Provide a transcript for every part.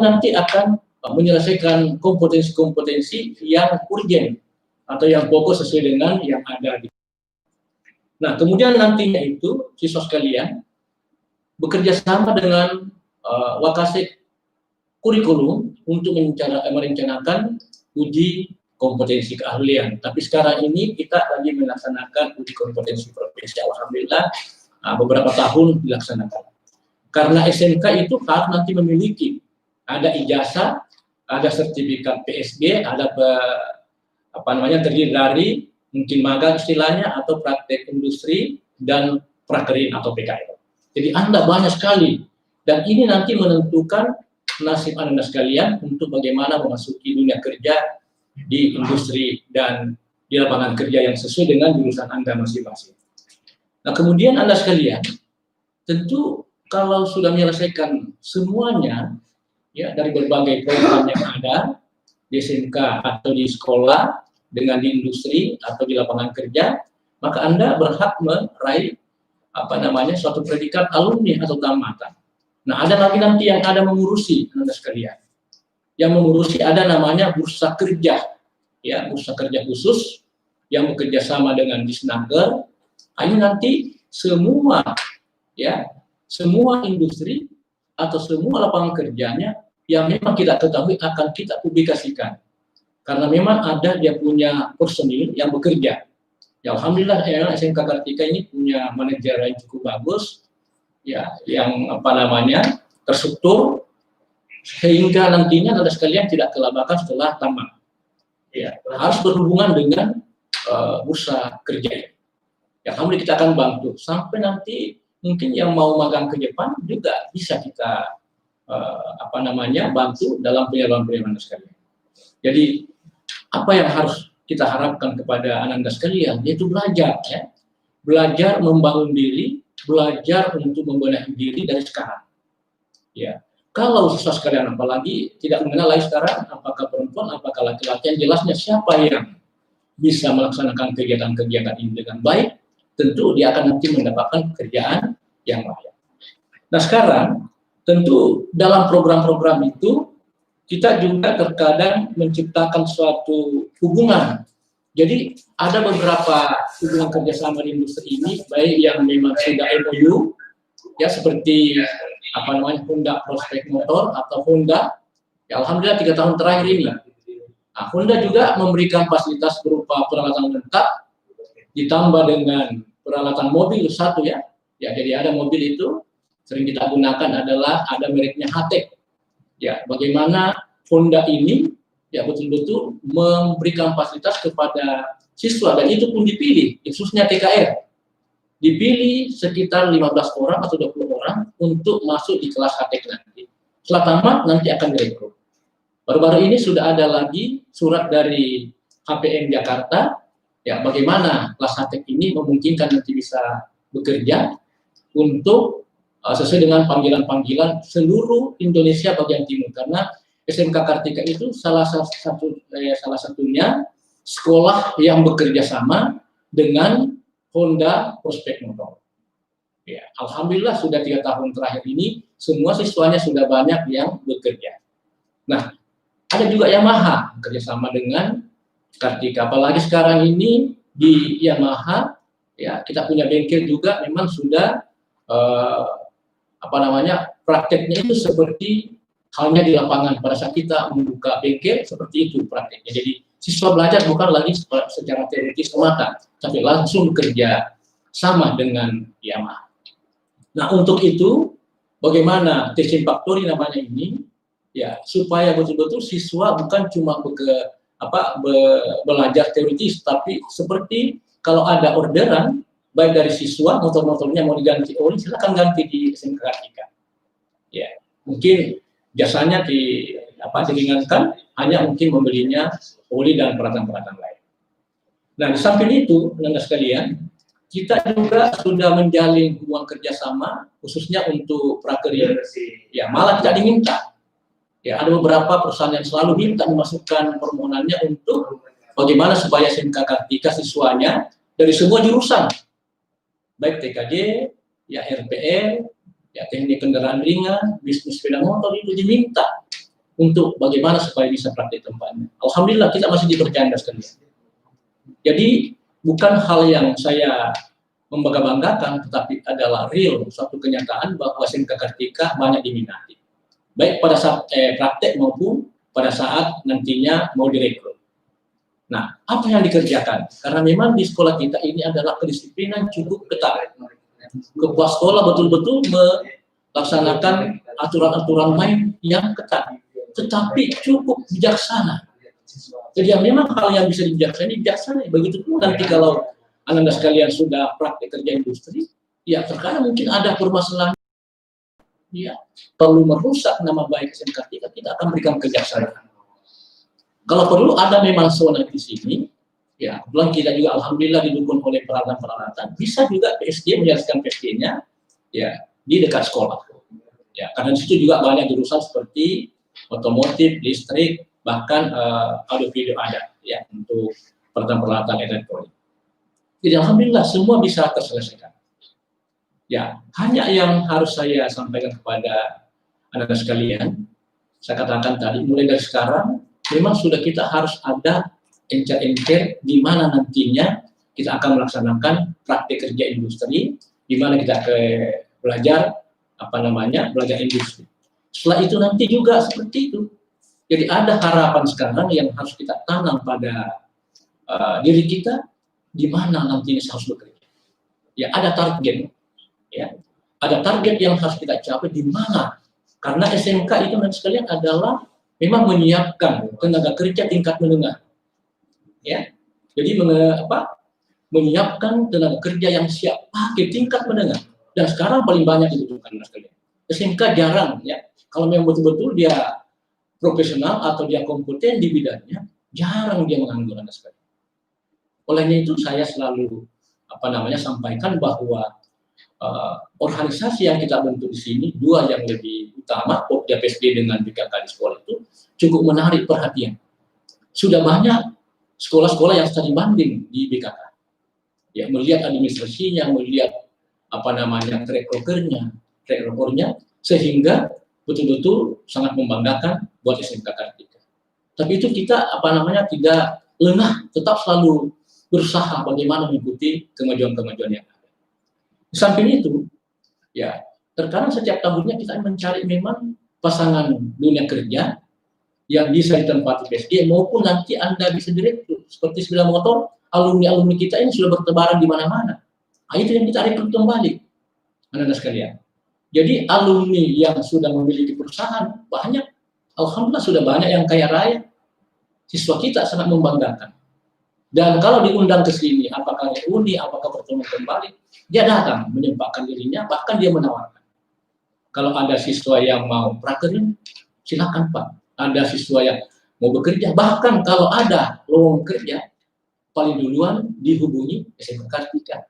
nanti akan menyelesaikan kompetensi-kompetensi yang urgent atau yang pokok sesuai dengan yang ada. Nah, kemudian nantinya itu siswa sekalian bekerja sama dengan Wakasek kurikulum untuk merencanakan uji kompetensi keahlian. Tapi sekarang ini kita lagi melaksanakan uji kompetensi profesi. Alhamdulillah beberapa tahun dilaksanakan. Karena SMK itu harus nanti memiliki ada ijazah, ada sertifikat PSG, ada terdiri dari mungkin magang istilahnya atau praktek industri dan prakerin atau PKL. Jadi Anda banyak sekali, dan ini nanti menentukan nasib Anda sekalian untuk bagaimana memasuki dunia kerja di industri dan di lapangan kerja yang sesuai dengan jurusan Anda masing-masing. Nah, kemudian Anda sekalian, tentu kalau sudah menyelesaikan semuanya, ya dari berbagai program yang ada di SMK atau di sekolah, dengan di industri atau di lapangan kerja, maka Anda berhak meraih suatu predikat alumni atau tamatan. Nah, ada lagi nanti yang ada mengurusi Anda sekalian. Yang mengurusi ada namanya bursa kerja, ya bursa kerja khusus yang bekerja sama dengan Disnaker. Ini nanti semua industri atau semua lapangan kerjanya yang memang kita ketahui akan kita publikasikan. Karena memang ada dia punya personil yang bekerja. Ya, alhamdulillah SMK Kartika ini punya manajer yang cukup bagus, ya, yang terstruktur sehingga nantinya Anda sekalian tidak kelabakan setelah tamat. Ya, harus berhubungan dengan bursa kerja. Ya, alhamdulillah kita akan bantu sampai nanti mungkin yang mau magang ke Jepang juga bisa kita bantu dalam penyaluran Anda sekalian. Jadi apa yang harus kita harapkan kepada Anda sekalian, yaitu belajar, ya. Belajar membangun diri, belajar untuk membenahi diri dari sekarang. Ya. Kalau siswa sekalian apalagi tidak mengenal lagi sekarang apakah perempuan, apakah laki-laki, yang jelasnya siapa yang bisa melaksanakan kegiatan-kegiatan ini dengan baik, tentu dia akan nanti mendapatkan pekerjaan yang layak. Nah, sekarang tentu dalam program-program itu kita juga terkadang menciptakan suatu hubungan. Jadi ada beberapa hubungan kerjasama di industri ini, baik yang memang sudah MOU, ya seperti Honda Prospek Motor atau Honda. Ya, alhamdulillah 3 tahun terakhir ini, Honda juga memberikan fasilitas berupa peralatan lengkap, ditambah dengan peralatan mobil satu, ya. Ya, jadi ada mobil itu sering kita gunakan adalah ada mereknya Hatek. Ya, bagaimana Honda ini ya betul-betul memberikan fasilitas kepada siswa, dan itu pun dipilih, khususnya TKR. Dipilih sekitar 15 orang atau 20 orang untuk masuk di kelas Hatek nanti. Setelah tamat nanti akan direkrut. Baru-baru ini sudah ada lagi surat dari HPM Jakarta, ya bagaimana kelas Hatek ini memungkinkan nanti bisa bekerja untuk sesuai dengan panggilan-panggilan seluruh Indonesia bagian timur, karena SMK Kartika itu salah satunya sekolah yang bekerja sama dengan Honda Prospek Motor. Ya, alhamdulillah sudah 3 tahun terakhir ini semua siswanya sudah banyak yang bekerja. Nah, ada juga Yamaha bekerja sama dengan Kartika, apalagi sekarang ini di Yamaha, ya kita punya bengkel juga memang sudah prakteknya itu seperti halnya di lapangan pada saat kita membuka bengkel, seperti itu prakteknya. Jadi siswa belajar bukan lagi secara teoritis semata, tapi langsung bekerja sama dengan Yamaha. Nah, untuk itu bagaimana teaching factory namanya ini, ya supaya betul-betul siswa bukan cuma belajar teoritis, tapi seperti kalau ada orderan baik dari siswa, motor-motornya mau diganti oli, silakan ganti di SMK Kartika. Ya, mungkin jasanya diringankan, hanya mungkin membelinya oli dan peralatan-peralatan lain. Nah, di samping itu, Anda sekalian, kita juga sudah menjalin hubungan kerjasama, khususnya untuk prakerja. Ya, malah tidak diminta. Ya, ada beberapa perusahaan yang selalu minta memasukkan permohonannya untuk bagaimana supaya SMK Kartika siswanya dari semua jurusan, baik TKJ, ya RPL, ya teknik kendaraan ringan, bisnis sepeda motor, itu diminta untuk bagaimana supaya bisa praktik tempatnya. Alhamdulillah kita masih dipercaya sekali. Jadi bukan hal yang saya membangga-banggakan, tetapi adalah real suatu kenyataan bahwa SMK Kartika banyak diminati, baik pada saat praktek maupun pada saat nantinya mau direkrut. Nah, apa yang dikerjakan? Karena memang di sekolah kita ini adalah kedisiplinan cukup ketat. Kepala sekolah betul-betul melaksanakan aturan-aturan main yang ketat, tetapi cukup bijaksana. Jadi yang memang hal yang bisa bijaksana. Begitu pun nanti kalau Anda sekalian sudah praktik kerja industri, ya terkadang mungkin ada permasalahan, ya perlu merusak nama baik SMK kita akan berikan kejaksanaan. Kalau perlu ada memang zona di sini, ya kebetulan kita juga alhamdulillah didukung oleh peralatan-peralatan, bisa juga PSG menjelaskan PSG-nya, ya di dekat sekolah. Ya karena di situ juga banyak jurusan seperti otomotif, listrik, bahkan audio video ada, ya untuk peralatan-peralatan elektronik. Jadi alhamdulillah semua bisa terselesaikan. Ya, hanya yang harus saya sampaikan kepada anak-anak sekalian, saya katakan tadi, mulai dari sekarang, memang sudah kita harus ada encer-encer di mana nantinya kita akan melaksanakan praktik kerja industri, di mana kita belajar belajar industri. Setelah itu nanti juga seperti itu. Jadi ada harapan sekarang yang harus kita tanam pada diri kita, di mana nantinya harus bekerja. Ya ada target, ya ada target yang harus kita capai di mana. Karena SMK itu nanti sekalian adalah memang menyiapkan tenaga kerja tingkat menengah, ya. Jadi menyiapkan tenaga kerja yang siap pakai tingkat menengah. Dan sekarang paling banyak dibutuhkan sekalian. SMK jarang, ya. Kalau memang betul-betul dia profesional atau dia kompeten di bidangnya, jarang dia menganggur Anda sekalian. Olehnya itu saya selalu sampaikan bahwa organisasi yang kita bentuk di sini, dua yang lebih utama, Pokja PSD dengan BKK di sekolah itu cukup menarik perhatian. Sudah banyak sekolah-sekolah yang studi banding di BKK. Ya, melihat administrasinya, melihat track recordnya, sehingga betul-betul sangat membanggakan buat SMK Kartika. Tapi itu kita tidak lengah, tetap selalu berusaha bagaimana mengikuti kemajuan-kemajuan yang ada. Di samping itu, ya terkadang setiap tahunnya kita mencari memang pasangan dunia kerja yang bisa ditempati PSG maupun nanti Anda bisa direkrut. Seperti sepeda motor, alumni-alumni kita ini sudah bertebaran di mana-mana. Nah, itu yang kita rekrut kembali, anak-anak sekalian. Jadi alumni yang sudah memiliki perusahaan banyak, alhamdulillah sudah banyak yang kaya raya. Siswa kita sangat membanggakan. Dan kalau diundang ke sini, apakah reuni, apakah pertemuan kembali, dia datang menyempatkan dirinya, bahkan dia menawarkan. Kalau ada siswa yang mau prakerin, silakan Pak. Ada siswa yang mau bekerja, bahkan kalau ada lowongan kerja, paling duluan dihubungi SMK Kartika.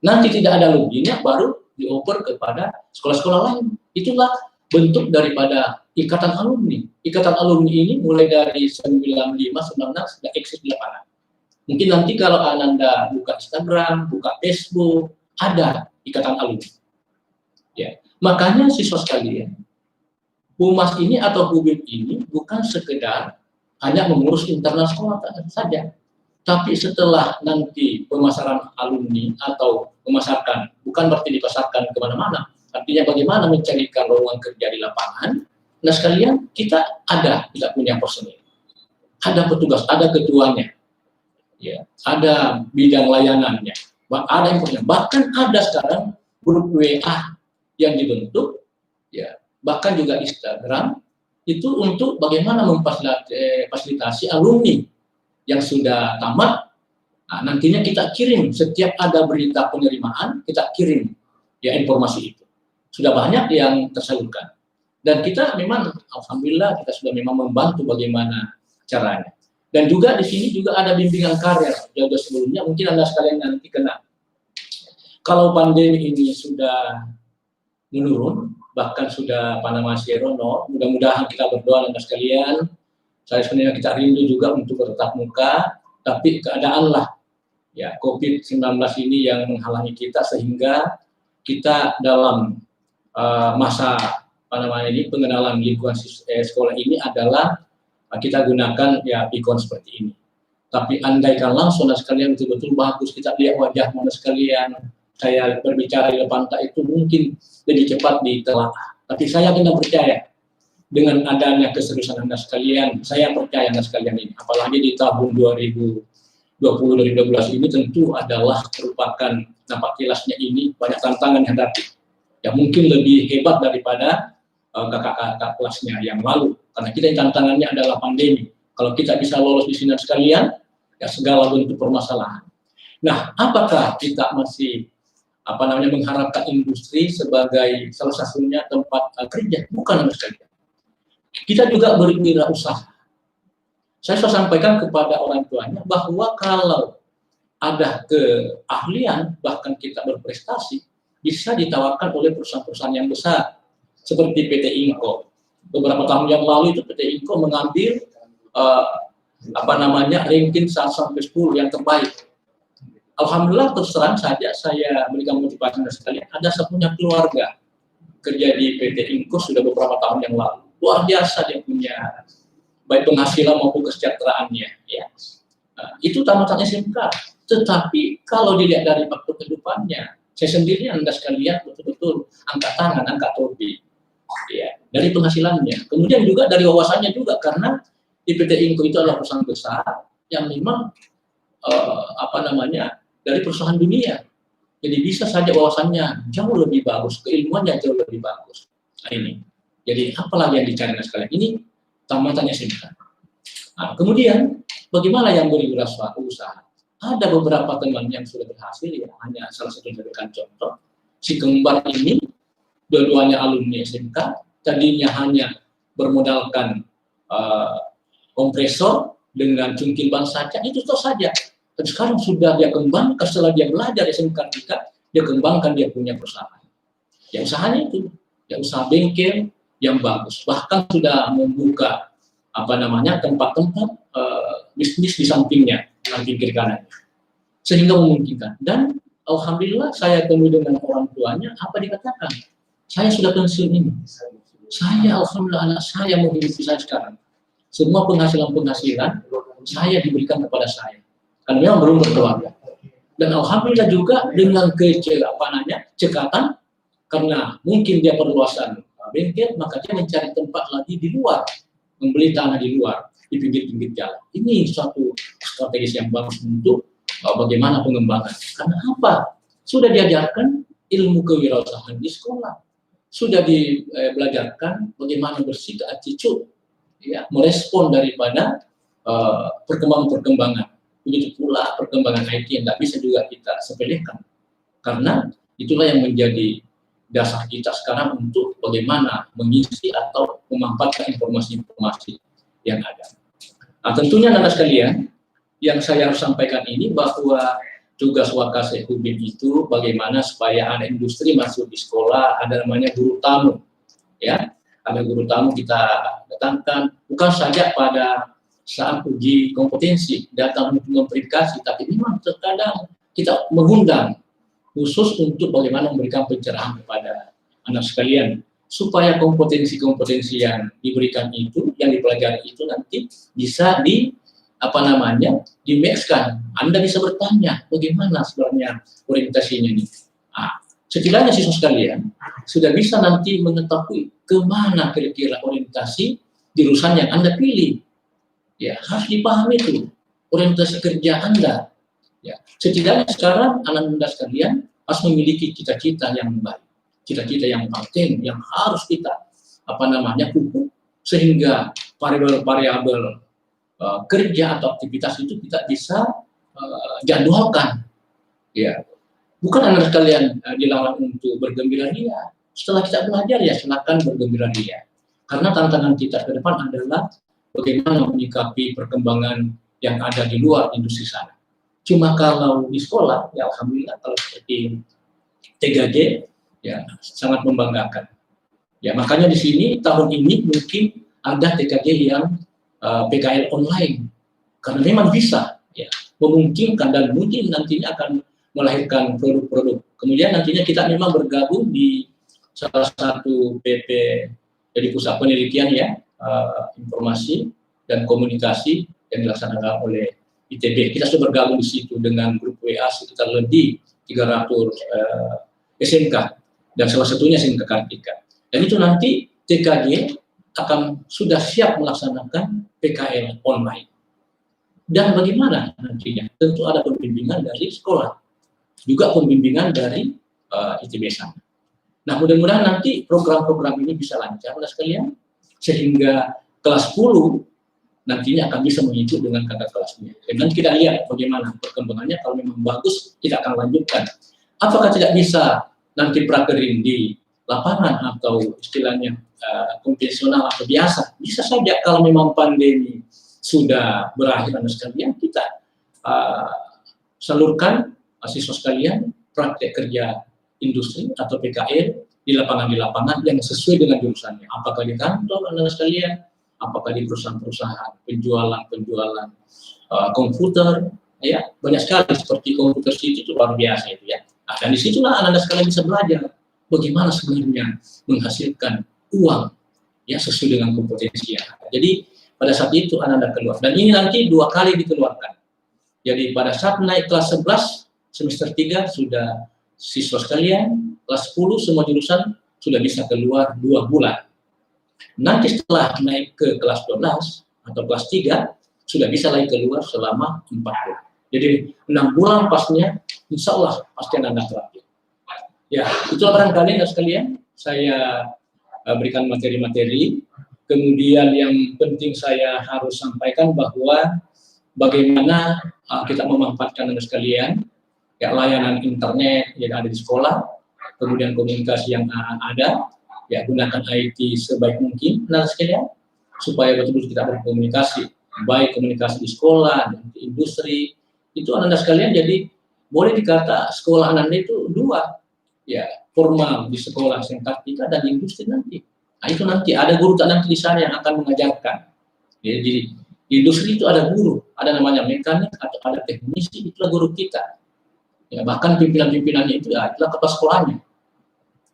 Nanti tidak ada loginya, baru dioper kepada sekolah-sekolah lain. Itulah bentuk daripada ikatan alumni. Ikatan alumni ini mulai dari 95, 96 sudah eksis di lapangan. Mungkin nanti kalau Anda buka Instagram, buka Facebook, ada ikatan alumni. Ya, makanya siswa sekalian, Humas ini atau Hubim ini bukan sekedar hanya mengurus internal sekolah saja, tapi setelah nanti pemasaran alumni atau memasarkan, bukan berarti dipasarkan kemana-mana, artinya bagaimana mencarikan lowongan kerja di lapangan. Nah sekalian, kita tidak punya personil, ada petugas, ada ketuanya. Ya, ada bidang layanannya, ada yang punya, bahkan ada sekarang grup WA yang dibentuk, ya, bahkan juga Instagram itu untuk bagaimana memfasilitasi alumni yang sudah tamat. Nah, nantinya kita kirim setiap ada berita penerimaan, kita kirim ya informasi itu. Sudah banyak yang tersalurkan dan kita memang alhamdulillah kita sudah memang membantu bagaimana caranya. Dan juga di sini juga ada bimbingan karir jauh sebelumnya, mungkin Anda sekalian nanti kenal. Kalau pandemi ini sudah menurun, bahkan sudah zero, mudah-mudahan kita berdoa Anda sekalian. Saya sebenarnya kita rindu juga untuk bertatap muka, tapi keadaanlah ya COVID-19 ini yang menghalangi kita sehingga kita dalam masa pengenalan lingkungan sekolah ini adalah kita gunakan ya ikon seperti ini. Tapi andaikan langsung sekalian betul-betul bagus, kita lihat wajah mana sekalian, saya berbicara di depan tak itu mungkin lebih cepat ditelaah. Tapi saya tidak percaya dengan adanya keseriusan Anda sekalian, saya percaya Anda sekalian ini, apalagi di tahun 2020-2012 ini tentu adalah merupakan nampak kilasnya ini banyak tantangan yang hadapi. Ya mungkin lebih hebat daripada kakak-kakak kelasnya yang lalu, karena kita tantangannya adalah pandemi. Kalau kita bisa lolos di sini sekalian, ya segala bentuk permasalahan. Nah, apakah kita masih mengharapkan industri sebagai salah satunya tempat kerja? Bukan sekalian. Kita juga berwirausaha. Saya sudah sampaikan kepada orang tuanya bahwa kalau ada keahlian, bahkan kita berprestasi, bisa ditawarkan oleh perusahaan-perusahaan yang besar, seperti PT Inco. Beberapa tahun yang lalu itu PT Inco mengambil ranking 1-10 yang terbaik. Alhamdulillah terus terang saja saya berikan motivasi sekali. Ada punya keluarga kerja di PT Inco sudah beberapa tahun yang lalu. Luar biasa dia punya baik penghasilan maupun kesejahteraannya. Ya. Itu tamatnya SMK. Tetapi kalau dilihat dari faktor kehidupannya, saya sendiri Anda sekalian betul-betul angkat tangan, angkat topi. Ya, dari penghasilannya, kemudian juga dari wawasannya juga, karena di PT Inco itu adalah perusahaan besar yang memang dari perusahaan dunia, jadi bisa saja wawasannya jauh lebih bagus, keilmuannya jauh lebih bagus. Nah ini, jadi apalagi yang dicari sekalian ini tamatannya singkat. Nah, kemudian bagaimana yang berwirausaha? Ada beberapa teman yang sudah berhasil, ya hanya salah satu memberikan contoh. Si kembar ini dua-duanya alumni SMK, tadinya hanya bermodalkan kompresor dengan cungkil ban saja, itu saja. Dan sekarang sudah dia kembangkan, setelah dia belajar SMK 3, dia kembangkan dia punya perusahaan. Ya usahanya itu, ya usaha bengkel yang bagus. Bahkan sudah membuka tempat-tempat bisnis di sampingnya, samping kiri kanan, sehingga memungkinkan. Dan alhamdulillah saya ketemu dengan orang tuanya, apa dikatakan? Saya sudah pensiun ini. Saya alhamdulillah anak saya menghidupi saya sekarang. Semua penghasilan saya diberikan kepada saya. Karena memang belum berkeluarga. Dan alhamdulillah juga dengan cekatan, karena mungkin dia perluasan bengkel, maka dia mencari tempat lagi di luar, membeli tanah di luar, di pinggir-pinggir jalan. Ini suatu strategis yang bagus untuk bagaimana pengembangan. Karena apa? Sudah diajarkan ilmu kewirausahaan di sekolah. Sudah dibelajarkan bagaimana bersikap attitude, ya, merespon daripada perkembangan-perkembangan. Begitu pula perkembangan IT yang tidak bisa juga kita sepelekan. Karena itulah yang menjadi dasar kita sekarang untuk bagaimana mengisi atau memanfaatkan informasi-informasi yang ada. Nah, tentunya Anda sekalian, yang saya harus sampaikan ini bahwa tugas Wakasekudim itu bagaimana supaya anak industri masuk di sekolah, ada namanya guru tamu, ya, ada guru tamu kita datangkan bukan saja pada saat uji kompetensi datang untuk memverifikasi, tapi memang terkadang kita mengundang khusus untuk bagaimana memberikan pencerahan kepada anak sekalian supaya kompetensi-kompetensi yang diberikan itu, yang dipelajari itu nanti bisa di-match-kan. Anda bisa bertanya, bagaimana sebenarnya orientasinya ini. Nah, setidaknya siswa sekalian sudah bisa nanti mengetahui kemana kira-kira orientasi jurusan yang Anda pilih. Ya, harus dipahami itu, orientasi kerja Anda. Ya, setidaknya sekarang anak-anak sekalian harus memiliki cita-cita yang baik, cita-cita yang penting, yang harus kita pupuk, sehingga variabel kerja atau aktivitas itu kita bisa jadwalkan. Ya, bukan anak sekalian dilarang untuk bergembira ria. Setelah kita belajar ya silakan bergembira ria. Karena tantangan kita ke depan adalah bagaimana menyikapi perkembangan yang ada di luar industri sana. Cuma kalau di sekolah, ya alhamdulillah kalau seperti TKJ, ya sangat membanggakan. Ya makanya di sini tahun ini mungkin ada TKJ yang PKL online, karena memang bisa ya memungkinkan dan mungkin nantinya akan melahirkan produk-produk. Kemudian nantinya kita memang bergabung di salah satu PP jadi pusat penelitian ya, informasi dan komunikasi yang dilaksanakan oleh ITB. Kita sudah bergabung di situ dengan grup WA sekitar lebih 300 SMK dan salah satunya SMK Kartika. Dan itu nanti TKJ akan sudah siap melaksanakan PKL online. Dan bagaimana nantinya? Tentu ada pembimbingan dari sekolah, juga pembimbingan dari ITB sana. Nah, mudah-mudahan nanti program-program ini bisa lancar, sekalian, sehingga kelas 10 nantinya akan bisa mengikuti dengan kakak kelasnya. Dan nanti kita lihat bagaimana perkembangannya. Kalau memang bagus, kita akan lanjutkan. Apakah tidak bisa nanti prakerin di lapangan atau istilahnya konvensional atau biasa? Bisa saja kalau memang pandemi sudah berakhir, anak sekalian, kita salurkan siswa sekalian praktek kerja industri atau PKL di lapangan yang sesuai dengan jurusannya. Apakah di kantor anak sekalian, apakah di perusahaan-perusahaan penjualan komputer, ya banyak sekali seperti komputer city itu luar biasa itu ya. Nah, dan disitulah anak-anak sekalian bisa belajar bagaimana sebenarnya menghasilkan uang ya sesuai dengan kompetensi yang ada. Jadi pada saat itu anak-anak keluar, dan ini nanti 2 kali dikeluarkan. Jadi pada saat naik kelas 11 semester 3 sudah siswa sekalian, kelas 10 semua jurusan sudah bisa keluar 2 bulan. Nanti setelah naik ke kelas 12 atau kelas 3 sudah bisa lagi keluar selama 4 bulan. Jadi 6 bulan pasnya, insya Allah pasti Anda terakhir. Ya, itulah barangkali anak sekalian saya berikan materi-materi. Kemudian yang penting saya harus sampaikan bahwa bagaimana kita memanfaatkan anak sekalian ya, layanan internet yang ada di sekolah, kemudian komunikasi yang ada, ya gunakan IT sebaik mungkin, anak sekalian, supaya betul-betul kita berkomunikasi, baik komunikasi di sekolah, di industri, itu anak sekalian. Jadi boleh dikata sekolah anak itu 2, ya formal di sekolah SMK Kartika dan di industri nanti. Nah itu nanti ada guru nanti di sana yang akan mengajarkan. Jadi di industri itu ada guru, ada namanya mekanik atau ada teknisi, itulah guru kita. Ya, bahkan pimpinan-pimpinannya itu adalah kepala sekolahnya.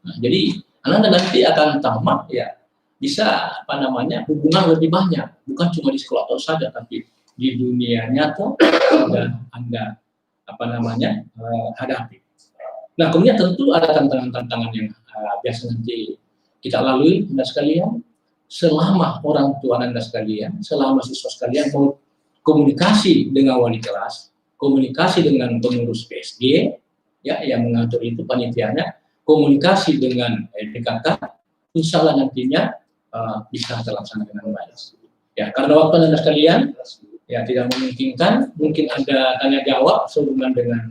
Nah, jadi anak nanti akan tamat ya bisa hubungan lebih banyak, bukan cuma di sekolah atau saja, tapi di dunia nyata dan Anda hadapi. Nah, kemudian tentu ada tantangan-tantangan yang biasa nanti kita lalui, Anda sekalian, selama orang tua Anda sekalian, selama siswa sekalian mau komunikasi dengan wali kelas, komunikasi dengan pengurus PSG, ya yang mengatur itu panitianya, komunikasi dengan DKK, insya Allah nantinya bisa terlaksana dengan baik. Ya, karena waktu Anda sekalian, ya tidak memungkinkan, mungkin ada tanya jawab sehubungan dengan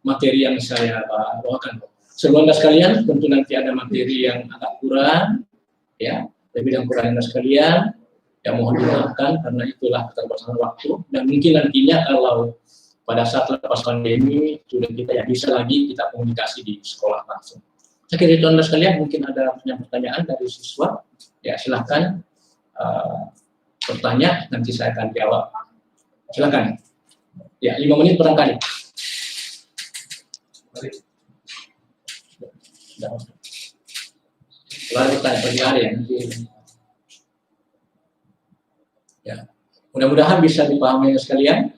materi yang saya bawakan. Sebelum Anda sekalian, tentu nanti ada materi yang agak kurang, ya, lebih dan kurang Anda sekalian. Ya mohon dimaafkan karena itulah keterbatasan waktu, dan mungkin nantinya kalau pada saat lepas pandemi sudah kita ya bisa lagi kita komunikasi di sekolah langsung. Saya kira itu Anda sekalian, mungkin ada pertanyaan dari siswa, ya silahkan bertanya, nanti saya akan jawab. Silakan. Ya 5 menit barangkali. Lalu bertanya pagi hari ya nanti. Ya, mudah-mudahan bisa dipahami sekalian.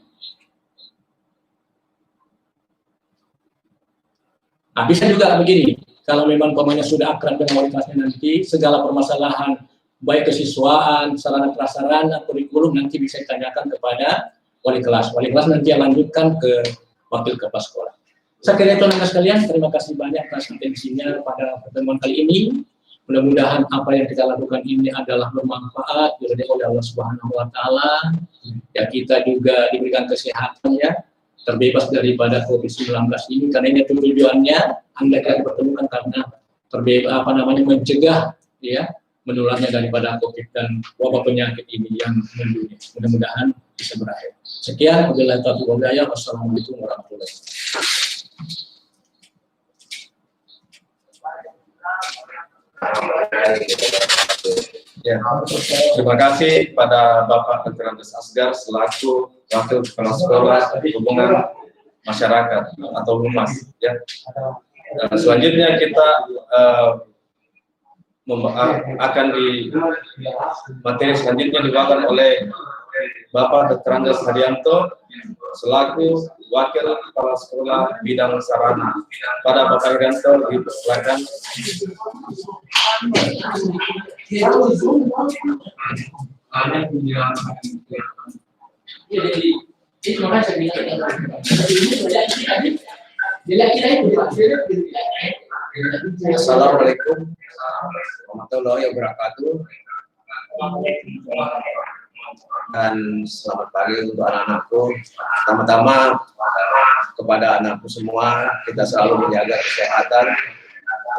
Nah, bisa juga begini, kalau memang pemainnya sudah akrab dengan wali kelasnya nanti, segala permasalahan, baik kesiswaan, sarana prasarana, kurikulum, nanti bisa ditanyakan kepada wali kelas. Wali kelas nanti yang lanjutkan ke wakil kepala sekolah. Saya kira itu anak sekalian, terima kasih banyak atas atensinya pada pertemuan kali ini. Mudah-mudahan apa yang kita lakukan ini adalah bermanfaat oleh Allah Subhanahu wa Ta'ala. Ya, kita juga diberikan kesehatan ya, terbebas daripada COVID-19 ini, karena ini tujuannya Anda akan dipertemukan karena terbebas mencegah ya menularnya daripada COVID dan wabah penyakit ini yang mendunia. Mudah-mudahan bisa berakhir. Sekian, wabillahi taufiq wal hidayah. Wassalamualaikum warahmatullahi wabarakatuh. Ya, terima kasih pada Bapak Dr. Andes Asgar selaku Wakil Kepala Sekolah Hubungan Masyarakat atau Humas. Ya. Selanjutnya kita akan di materi selanjutnya dibawakan oleh Bapak Dr. Andes Hadianto selaku Wakil Kepala Sekolah Bidang Sarana. Pada Bapak Hadianto dipersilakan. Assalamualaikum warahmatullahi wabarakatuh. Dan selamat pagi untuk anak-anakku. Pertama-tama kepada anakku semua, kita selalu menjaga kesehatan,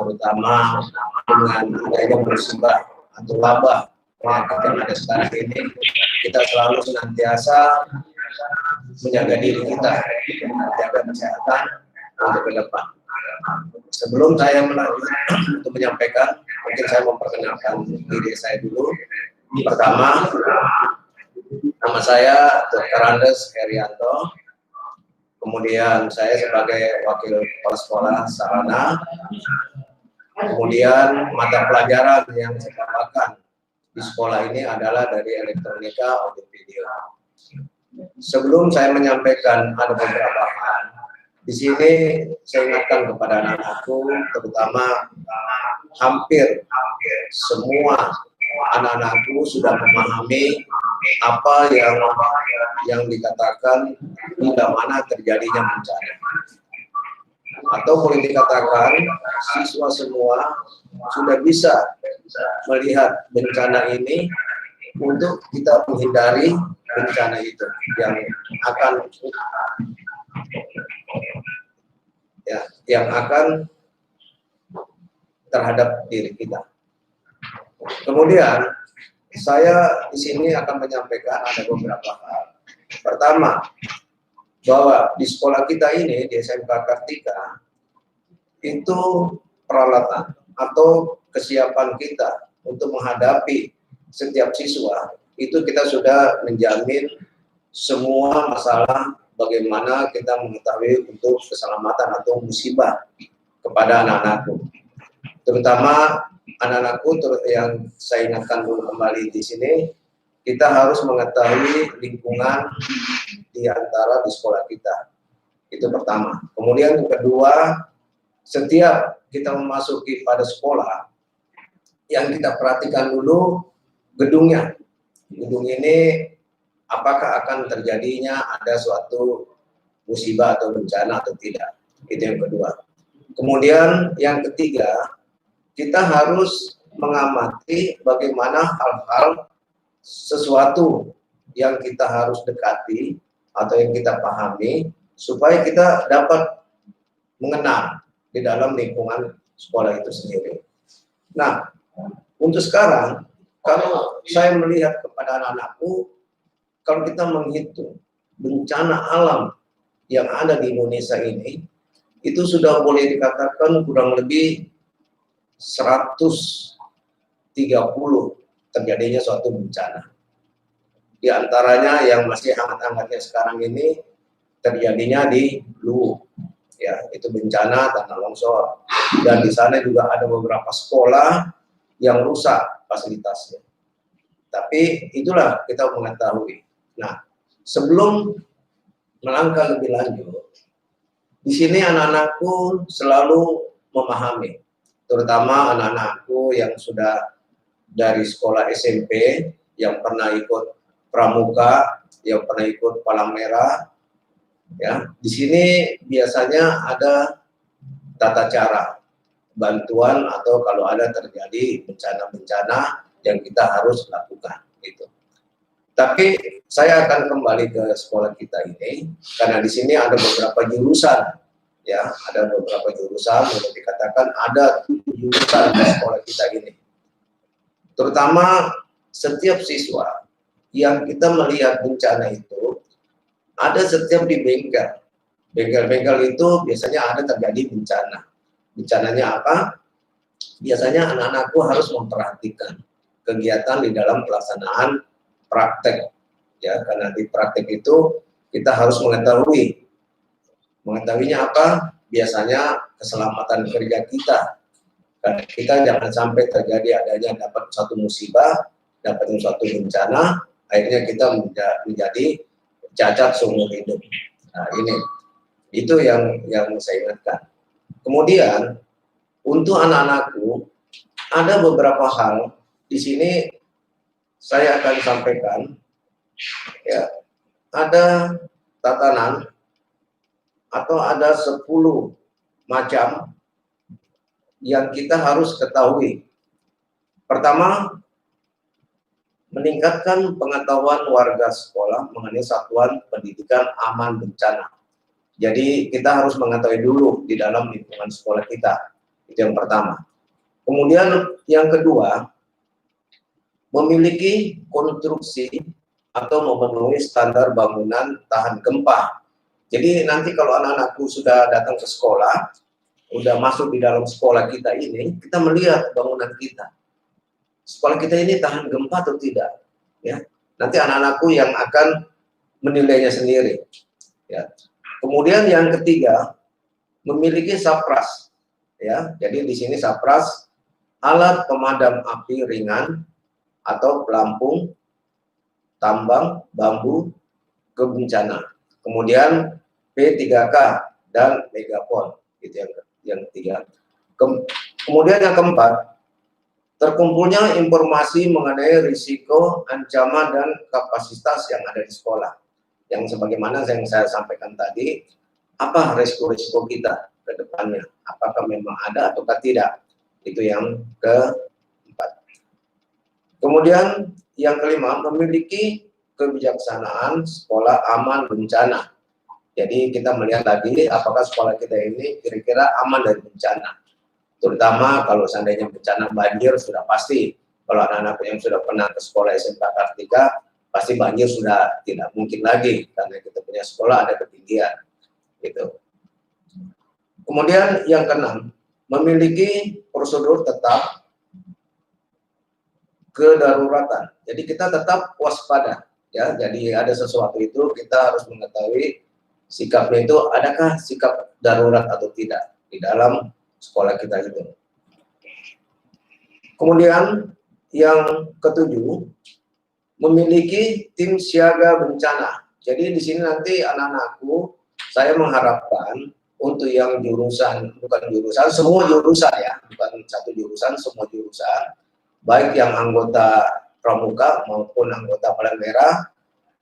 terutama dengan adanya musibah atau wabah penyakit yang ada sekarang ini. Kita selalu senantiasa menjaga diri kita, menjaga kesehatan untuk ke depan. Sebelum saya melanjut untuk menyampaikan, mungkin saya memperkenalkan diri saya dulu. Pertama, nama saya Dr. Andes Herianto. Kemudian saya sebagai Wakil Kepala Sekolah Sarana. Kemudian mata pelajaran yang saya bawakan di sekolah ini adalah dari elektronika audio video. Sebelum saya menyampaikan ada beberapa hal, di sini saya ingatkan kepada anak-anakku, terutama hampir semua anak-anakku sudah memahami apa yang dikatakan bila mana terjadinya bencana. Atau boleh dikatakan siswa semua sudah bisa melihat bencana ini untuk kita menghindari bencana itu yang akan terhadap diri kita. Kemudian saya di sini akan menyampaikan ada beberapa hal. Pertama, bahwa di sekolah kita ini di SMK Kartika itu peralatan atau kesiapan kita untuk menghadapi setiap siswa itu kita sudah menjamin semua masalah bagaimana kita mengetahui untuk keselamatan atau musibah kepada anak-anakku. Terutama anak-anakku yang saya ingatkan dulu kembali di sini, kita harus mengetahui lingkungan di antara di sekolah kita. Itu pertama. Kemudian yang kedua, setiap kita memasuki pada sekolah, yang kita perhatikan dulu gedungnya. Gedung ini apakah akan terjadinya ada suatu musibah atau bencana atau tidak. Itu yang kedua. Kemudian yang ketiga, kita harus mengamati bagaimana hal-hal sesuatu yang kita harus dekati atau yang kita pahami supaya kita dapat mengenal di dalam lingkungan sekolah itu sendiri. Nah, untuk sekarang, kalau saya melihat kepada anak-anakku, kalau kita menghitung bencana alam yang ada di Indonesia ini, itu sudah boleh dikatakan kurang lebih 130 terjadinya suatu bencana. Di antaranya yang masih hangat-hangatnya sekarang ini terjadinya di Luwu, ya itu bencana tanah longsor. Dan di sana juga ada beberapa sekolah yang rusak fasilitasnya. Tapi itulah kita mengetahui. Nah, sebelum melangkah lebih lanjut, di sini anak-anakku selalu memahami, terutama anak-anakku yang sudah dari sekolah SMP, yang pernah ikut pramuka, yang pernah ikut palang merah, ya. Di sini biasanya ada tata cara bantuan atau kalau ada terjadi bencana-bencana yang kita harus lakukan itu. Tapi saya akan kembali ke sekolah kita ini karena di sini ada beberapa jurusan, ya, ada beberapa jurusan yang dikatakan ada jurusan di sekolah kita ini. Terutama setiap siswa yang kita melihat bencana itu ada setiap di bengkel. Bengkel-bengkel itu biasanya ada terjadi bencana. Bencananya apa? Biasanya anak-anakku harus memperhatikan kegiatan di dalam pelaksanaan praktek, ya, karena di praktek itu kita harus mengetahuinya apa? Biasanya keselamatan kerja kita, Karena kita jangan sampai terjadi adanya dapat satu musibah, dapat suatu bencana, akhirnya kita menjadi cacat seumur hidup. Nah, itu yang saya ingatkan. Kemudian untuk anak-anakku ada beberapa hal di sini saya akan sampaikan. Ya, ada tatanan atau ada 10 macam yang kita harus ketahui. Pertama, meningkatkan pengetahuan warga sekolah mengenai satuan pendidikan aman bencana. Jadi kita harus mengetahui dulu di dalam lingkungan sekolah kita. Itu yang pertama. Kemudian yang kedua, memiliki konstruksi atau memenuhi standar bangunan tahan gempa. Jadi nanti kalau anak-anakku sudah datang ke sekolah, udah masuk di dalam sekolah kita ini, kita melihat bangunan kita. Sekolah kita ini tahan gempa atau tidak? Ya, nanti anak-anakku yang akan menilainya sendiri. Ya. Kemudian yang ketiga, memiliki sapras. Ya, jadi di sini sapras alat pemadam api ringan atau pelampung, tambang, bambu, kebencana. Kemudian P3K dan megapon, itu yang ketiga. Kemudian yang keempat, terkumpulnya informasi mengenai risiko, ancaman, dan kapasitas yang ada di sekolah. Yang sebagaimana yang saya sampaikan tadi, apa risiko-risiko kita ke depannya? Apakah memang ada atau tidak? Itu yang keempat. Kemudian yang kelima, memiliki kebijaksanaan sekolah aman bencana. Jadi kita melihat lagi apakah sekolah kita ini kira-kira aman dari bencana. Terutama kalau seandainya bencana banjir sudah pasti. Kalau anak-anak yang sudah pernah ke sekolah SMK Kartika, pasti banjir sudah tidak mungkin lagi karena kita punya sekolah ada ketinggian. Gitu. Kemudian yang keenam, memiliki prosedur tetap kedaruratan. Jadi kita tetap waspada. Ya, jadi ada sesuatu itu kita harus mengetahui sikapnya itu adakah sikap darurat atau tidak di dalam sekolah kita itu. Kemudian yang ketujuh, memiliki tim siaga bencana. Jadi di sini nanti anak-anakku saya mengharapkan untuk yang jurusan, bukan jurusan, semua jurusan ya, bukan satu jurusan, semua jurusan, baik yang anggota pramuka maupun anggota Palang Merah,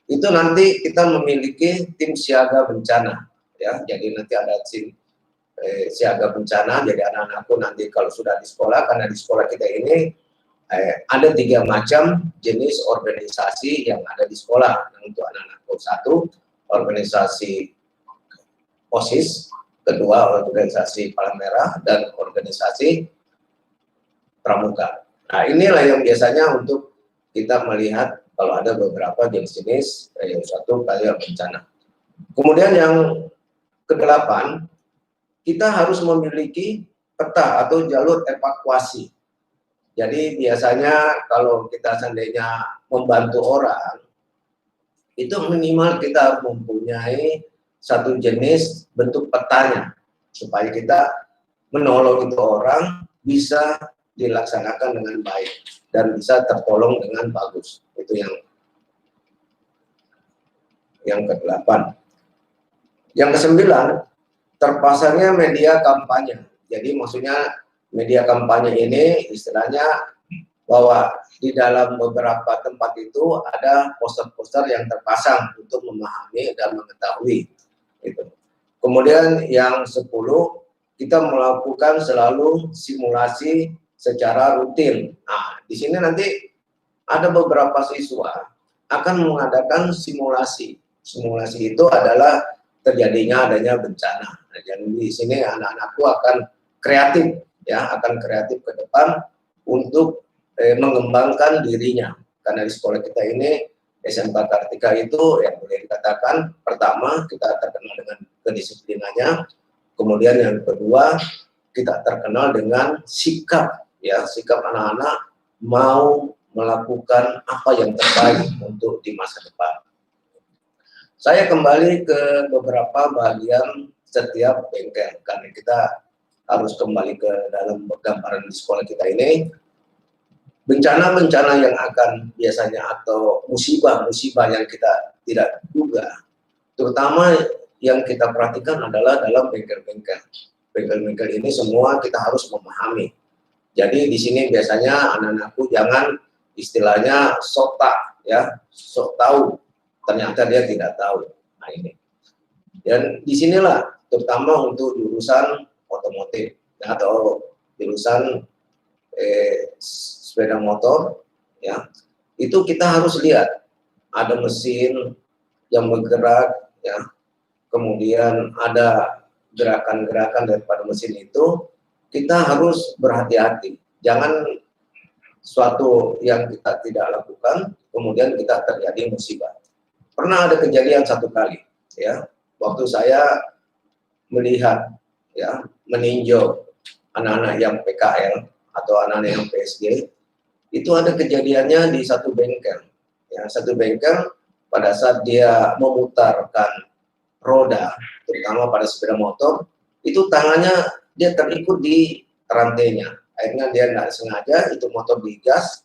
itu nanti kita memiliki tim siaga bencana. Ya, jadi nanti ada tim siaga bencana. Jadi anak-anakku nanti kalau sudah di sekolah, karena di sekolah kita ini ada 3 macam jenis organisasi yang ada di sekolah. Nah, untuk anak-anakku, 1 organisasi OSIS, kedua organisasi Palang Merah, dan organisasi pramuka. Nah, inilah yang biasanya untuk kita melihat kalau ada beberapa jenis-jenis yang suatu kali bencana. Kemudian yang ke-8, kita harus memiliki peta atau jalur evakuasi. Jadi biasanya kalau kita seandainya membantu orang, itu minimal kita mempunyai satu jenis bentuk petanya, supaya kita menolong itu orang bisa dilaksanakan dengan baik dan bisa tertolong dengan bagus. Itu yang ke-8. Yang ke-9, terpasangnya media kampanye. Jadi maksudnya media kampanye ini istilahnya bahwa di dalam beberapa tempat itu ada poster-poster yang terpasang untuk memahami dan mengetahui. Gitu. Kemudian yang 10, kita melakukan selalu simulasi secara rutin. Nah, di sini nanti ada beberapa siswa akan mengadakan simulasi. Simulasi itu adalah terjadinya adanya bencana. Nah, jadi di sini anak-anakku akan kreatif, ya, akan kreatif ke depan untuk mengembangkan dirinya. Karena di sekolah kita ini SMK Kartika itu yang boleh dikatakan pertama kita terkenal dengan kedisiplinannya, kemudian yang kedua kita terkenal dengan sikap, ya, sikap anak-anak mau melakukan apa yang terbaik untuk di masa depan. Saya kembali ke beberapa bagian setiap bengkel karena kita harus kembali ke dalam gambaran di sekolah kita ini, bencana-bencana yang akan biasanya atau musibah-musibah yang kita tidak duga, terutama yang kita perhatikan adalah dalam bengkel-bengkel. Bengkel-bengkel ini semua kita harus memahami. Jadi di sini biasanya anak-anakku jangan istilahnya sok tahu, ternyata dia tidak tahu. Nah ini. Dan disinilah terutama untuk jurusan otomotif atau jurusan sepeda motor, ya itu kita harus lihat ada mesin yang bergerak, ya kemudian ada gerakan-gerakan daripada mesin itu, kita harus berhati-hati, jangan suatu yang kita tidak lakukan kemudian kita terjadi musibah. Pernah ada kejadian satu kali, ya waktu saya melihat, ya meninjau anak-anak yang PKL atau anak-anak yang PSG, itu ada kejadiannya di satu bengkel, ya satu bengkel pada saat dia memutarkan roda, terutama pada sepeda motor, itu tangannya dia terikut di rantainya, akhirnya dia tidak sengaja itu motor digas,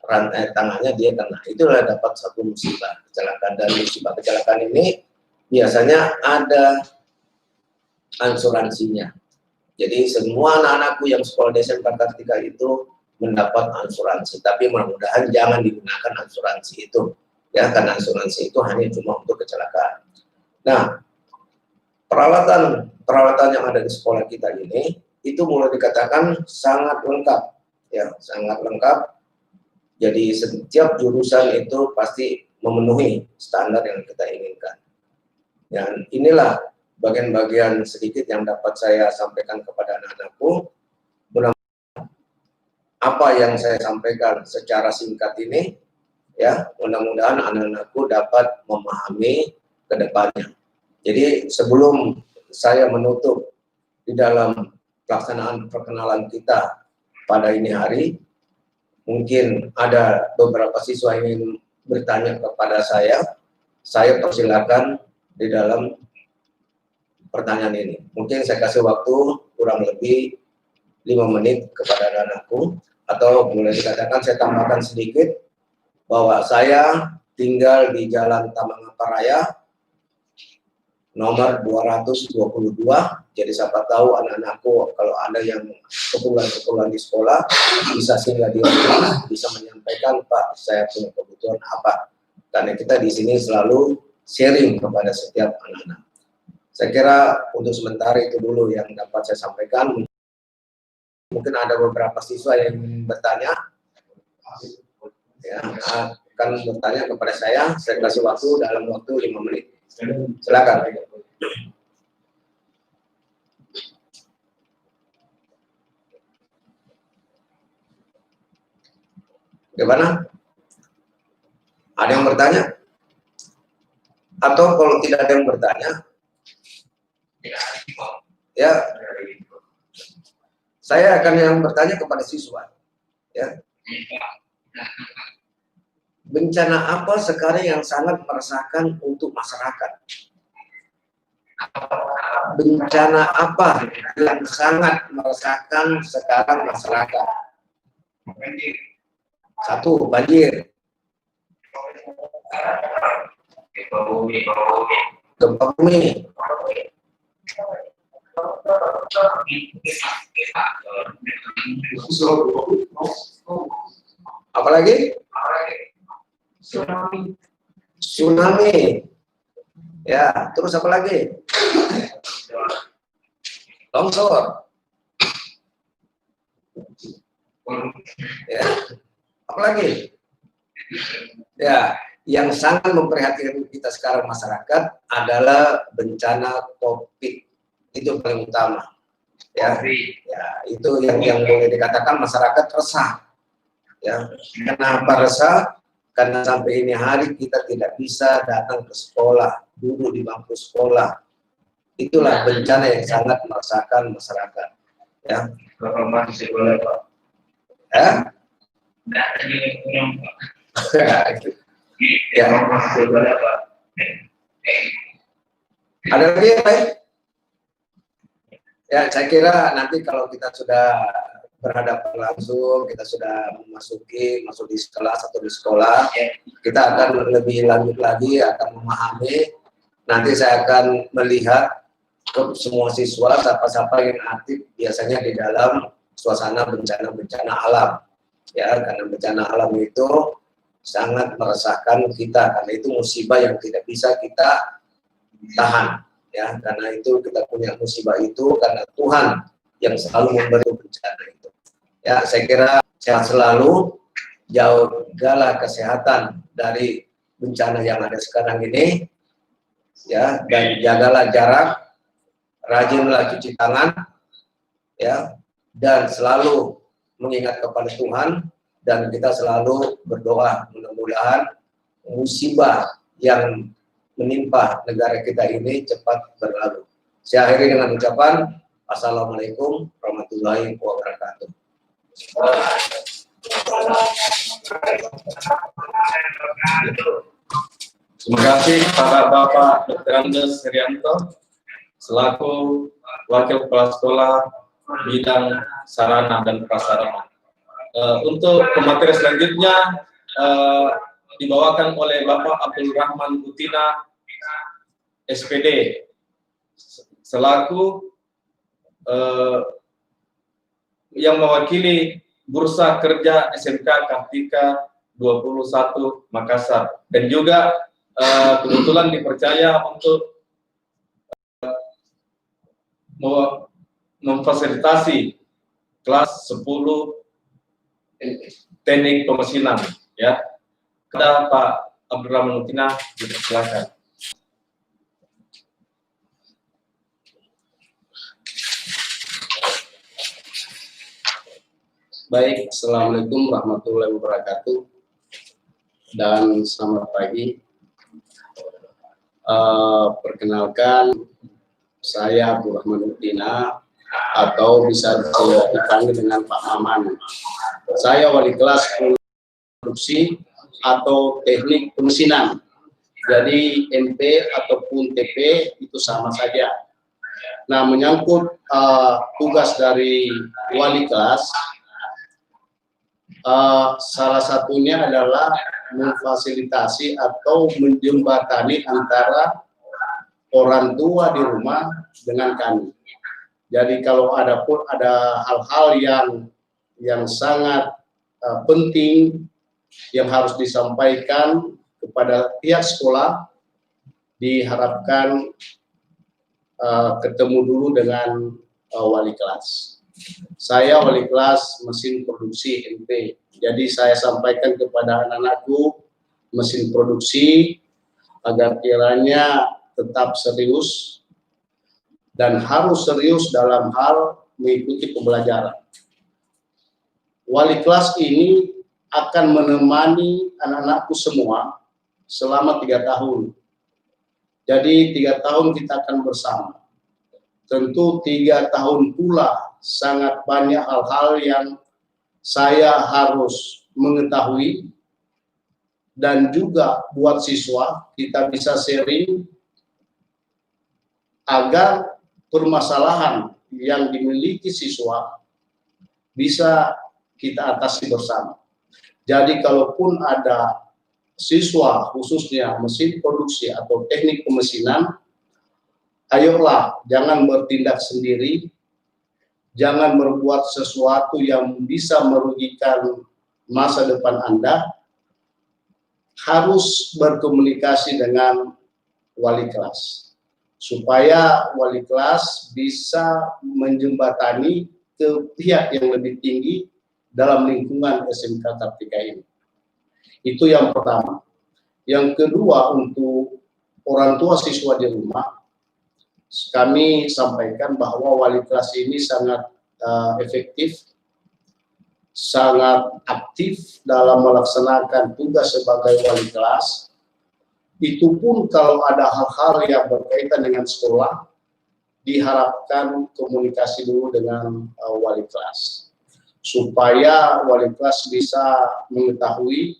rantai tangannya dia kena, itulah dapat satu musibah kecelakaan. Dan musibah kecelakaan ini biasanya ada asuransinya. Jadi semua anak-anakku yang sekolah di SMK Kartika itu mendapat asuransi, tapi mudah-mudahan jangan digunakan asuransi itu, ya karena asuransi itu hanya cuma untuk kecelakaan. Nah, peralatan yang ada di sekolah kita ini itu mulai dikatakan sangat lengkap, ya sangat lengkap. Jadi setiap jurusan itu pasti memenuhi standar yang kita inginkan. Dan inilah bagian-bagian sedikit yang dapat saya sampaikan kepada anak-anakku. Apa yang saya sampaikan secara singkat ini, ya mudah-mudahan anak-anakku dapat memahami ke depannya. Jadi sebelum saya menutup di dalam pelaksanaan perkenalan kita pada ini hari, mungkin ada beberapa siswa yang ingin bertanya kepada saya persilakan di dalam pertanyaan ini. Mungkin saya kasih waktu kurang lebih 5 menit kepada anak-anakku, atau boleh dikatakan saya tambahkan sedikit bahwa saya tinggal di Jalan Taman Raya nomor 222. Jadi siapa tahu anak-anakku kalau ada yang keperluan di sekolah bisa singgah di rumah, bisa menyampaikan, Pak saya punya kebutuhan apa, karena kita di sini selalu sharing kepada setiap anak-anak. Saya kira untuk sementara itu dulu yang dapat saya sampaikan. Mungkin ada beberapa siswa yang ingin bertanya, ya, akan bertanya kepada saya kasih waktu dalam waktu 5 menit. Silakan. Bagaimana? Ada yang bertanya? Atau kalau tidak ada yang bertanya, ya saya akan yang bertanya kepada siswa, ya. Bencana apa sekarang yang sangat meresahkan untuk masyarakat? Bencana apa yang sangat meresahkan sekarang masyarakat? 1, banjir. Gempa bumi. Apalagi? Tsunami. Ya, terus apa lagi? Longsor. Ya, apa lagi? Ya, yang sangat memprihatinkan kita sekarang masyarakat adalah bencana COVID. Itu paling utama. Ya, itu yang boleh dikatakan masyarakat resah. Ya, kenapa resah? Karena sampai ini hari kita tidak bisa datang ke sekolah, duduk di bangku sekolah. Itulah bencana yang sangat meresahkan masyarakat. Ya. Bapak masih boleh, Pak. Ya. Ya. Masih boleh, Pak. Ada lagi yang lain? Ya, saya kira nanti kalau kita sudah berhadapan langsung, kita sudah masuk di kelas atau di sekolah, kita akan lebih lanjut lagi, akan memahami. Nanti saya akan melihat ke semua siswa, siapa-siapa yang aktif biasanya di dalam suasana bencana alam. Ya, karena bencana alam itu sangat meresahkan kita, karena itu musibah yang tidak bisa kita tahan. Ya, karena itu kita punya musibah itu karena Tuhan yang selalu memberi bencana itu. Ya, saya kira sehat selalu, jagalah kesehatan dari bencana yang ada sekarang ini, ya, dan jagalah jarak, rajinlah cuci tangan, ya, dan selalu mengingat kepada Tuhan, dan kita selalu berdoa mudah-mudahan musibah yang menimpa negara kita ini cepat berlalu. Saya akhiri dengan ucapan Assalamualaikum warahmatullahi wabarakatuh. Terima kasih kepada Bapak Dr. Andes Herianto selaku Wakil Kepala Sekolah Bidang Sarana dan Prasarana. Untuk pemateri selanjutnya dibawakan oleh Bapak Abdul Rahman Utina, SPD, selaku yang mewakili Bursa Kerja SMK Kartika 21 Makassar, dan juga kebetulan dipercaya untuk memfasilitasi kelas 10 teknik pemesinan, ya. Kepada Pak Abdurrahman Utina, silakan. Baik, Assalamualaikum warahmatullahi wabarakatuh, dan selamat pagi. Perkenalkan, saya Abdurrahman Utina, atau bisa dipanggil dengan Pak Maman. Saya wali kelas produksi atau teknik pemesinan. Jadi NP ataupun TP itu sama saja. Nah, menyangkut tugas dari wali kelas, salah satunya adalah memfasilitasi atau menjembatani antara orang tua di rumah dengan kami. Jadi kalau ada hal-hal yang sangat penting yang harus disampaikan kepada pihak sekolah, diharapkan ketemu dulu dengan wali kelas. Saya wali kelas mesin produksi NP. Jadi saya sampaikan kepada anak-anakku mesin produksi agar kiranya tetap serius dan harus serius dalam hal mengikuti pembelajaran. Wali kelas ini akan menemani anak-anakku semua selama 3 tahun. Jadi 3 tahun kita akan bersama. Tentu 3 tahun pula sangat banyak hal-hal yang saya harus mengetahui, dan juga buat siswa kita bisa sharing agar permasalahan yang dimiliki siswa bisa kita atasi bersama. Jadi kalaupun ada siswa khususnya mesin produksi atau teknik pemesinan, ayolah jangan bertindak sendiri, jangan berbuat sesuatu yang bisa merugikan masa depan Anda, harus berkomunikasi dengan wali kelas, supaya wali kelas bisa menjembatani ke pihak yang lebih tinggi dalam lingkungan SMK Kartika ini. Itu yang pertama. Yang kedua, untuk orang tua siswa di rumah, kami sampaikan bahwa wali kelas ini sangat efektif, sangat aktif dalam melaksanakan tugas sebagai wali kelas. Itu pun kalau ada hal-hal yang berkaitan dengan sekolah, diharapkan komunikasi dulu dengan wali kelas, supaya wali kelas bisa mengetahui,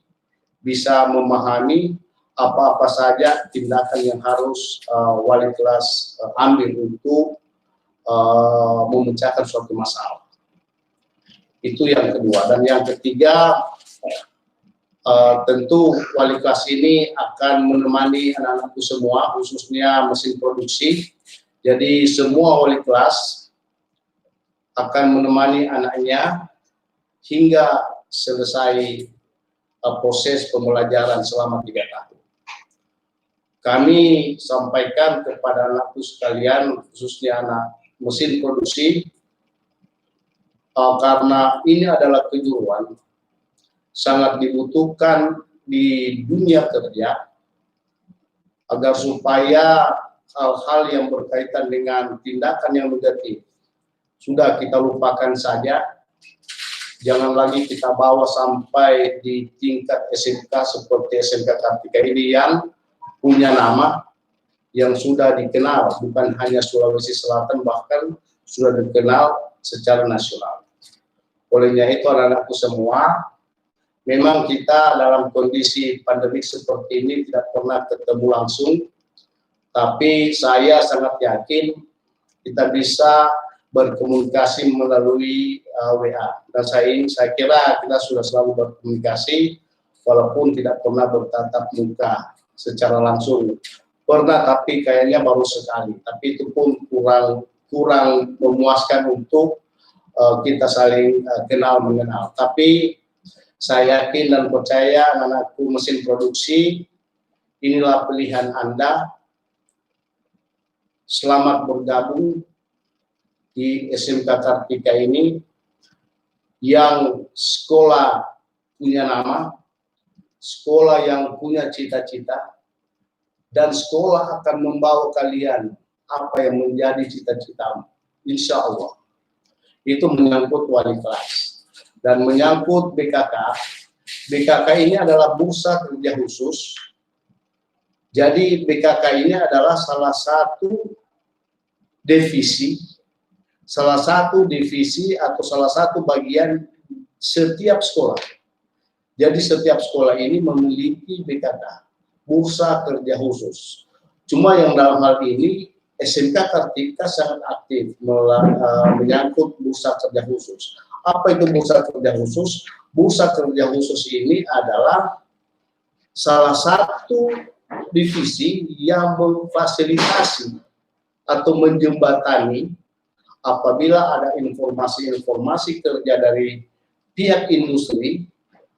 bisa memahami apa-apa saja tindakan yang harus wali kelas ambil untuk memecahkan suatu masalah. Itu yang kedua. Dan yang ketiga, tentu wali kelas ini akan menemani anak-anakku semua, khususnya mesin produksi. Jadi semua wali kelas akan menemani anaknya hingga selesai proses pembelajaran selama 3 tahun. Kami sampaikan kepada anakku sekalian, khususnya anak mesin produksi, karena ini adalah kejuruan sangat dibutuhkan di dunia kerja, agar supaya hal-hal yang berkaitan dengan tindakan yang negatif sudah kita lupakan saja. Jangan lagi kita bawa sampai di tingkat SMK seperti SMK Kartika ini yang punya nama, yang sudah dikenal bukan hanya Sulawesi Selatan, bahkan sudah dikenal secara nasional. Olehnya itu anak-anakku semua, memang kita dalam kondisi pandemik seperti ini tidak pernah ketemu langsung, tapi saya sangat yakin kita bisa berkomunikasi melalui WA. Dan saya kira kita sudah selalu berkomunikasi, walaupun tidak pernah bertatap muka secara langsung. Pernah, tapi kayaknya baru sekali. Tapi itu pun kurang memuaskan untuk kita saling kenal mengenal. Tapi saya yakin dan percaya anak-anakku mesin produksi, inilah pilihan Anda. Selamat bergabung di SMK Kartika ini, yang sekolah punya nama, sekolah yang punya cita-cita, dan sekolah akan membawa kalian apa yang menjadi cita-citamu. Insya Allah. Itu menyangkut wali kelas. Dan menyangkut BKK. BKK ini adalah bursa kerja khusus. Jadi BKK ini adalah salah satu divisi atau salah satu bagian setiap sekolah. Jadi setiap sekolah ini memiliki BKK, bursa kerja khusus. Cuma yang dalam hal ini SMK Kartika sangat aktif menyangkut bursa kerja khusus. Apa itu bursa kerja khusus? Bursa kerja khusus ini adalah salah satu divisi yang memfasilitasi atau menjembatani apabila ada informasi-informasi kerja dari pihak industri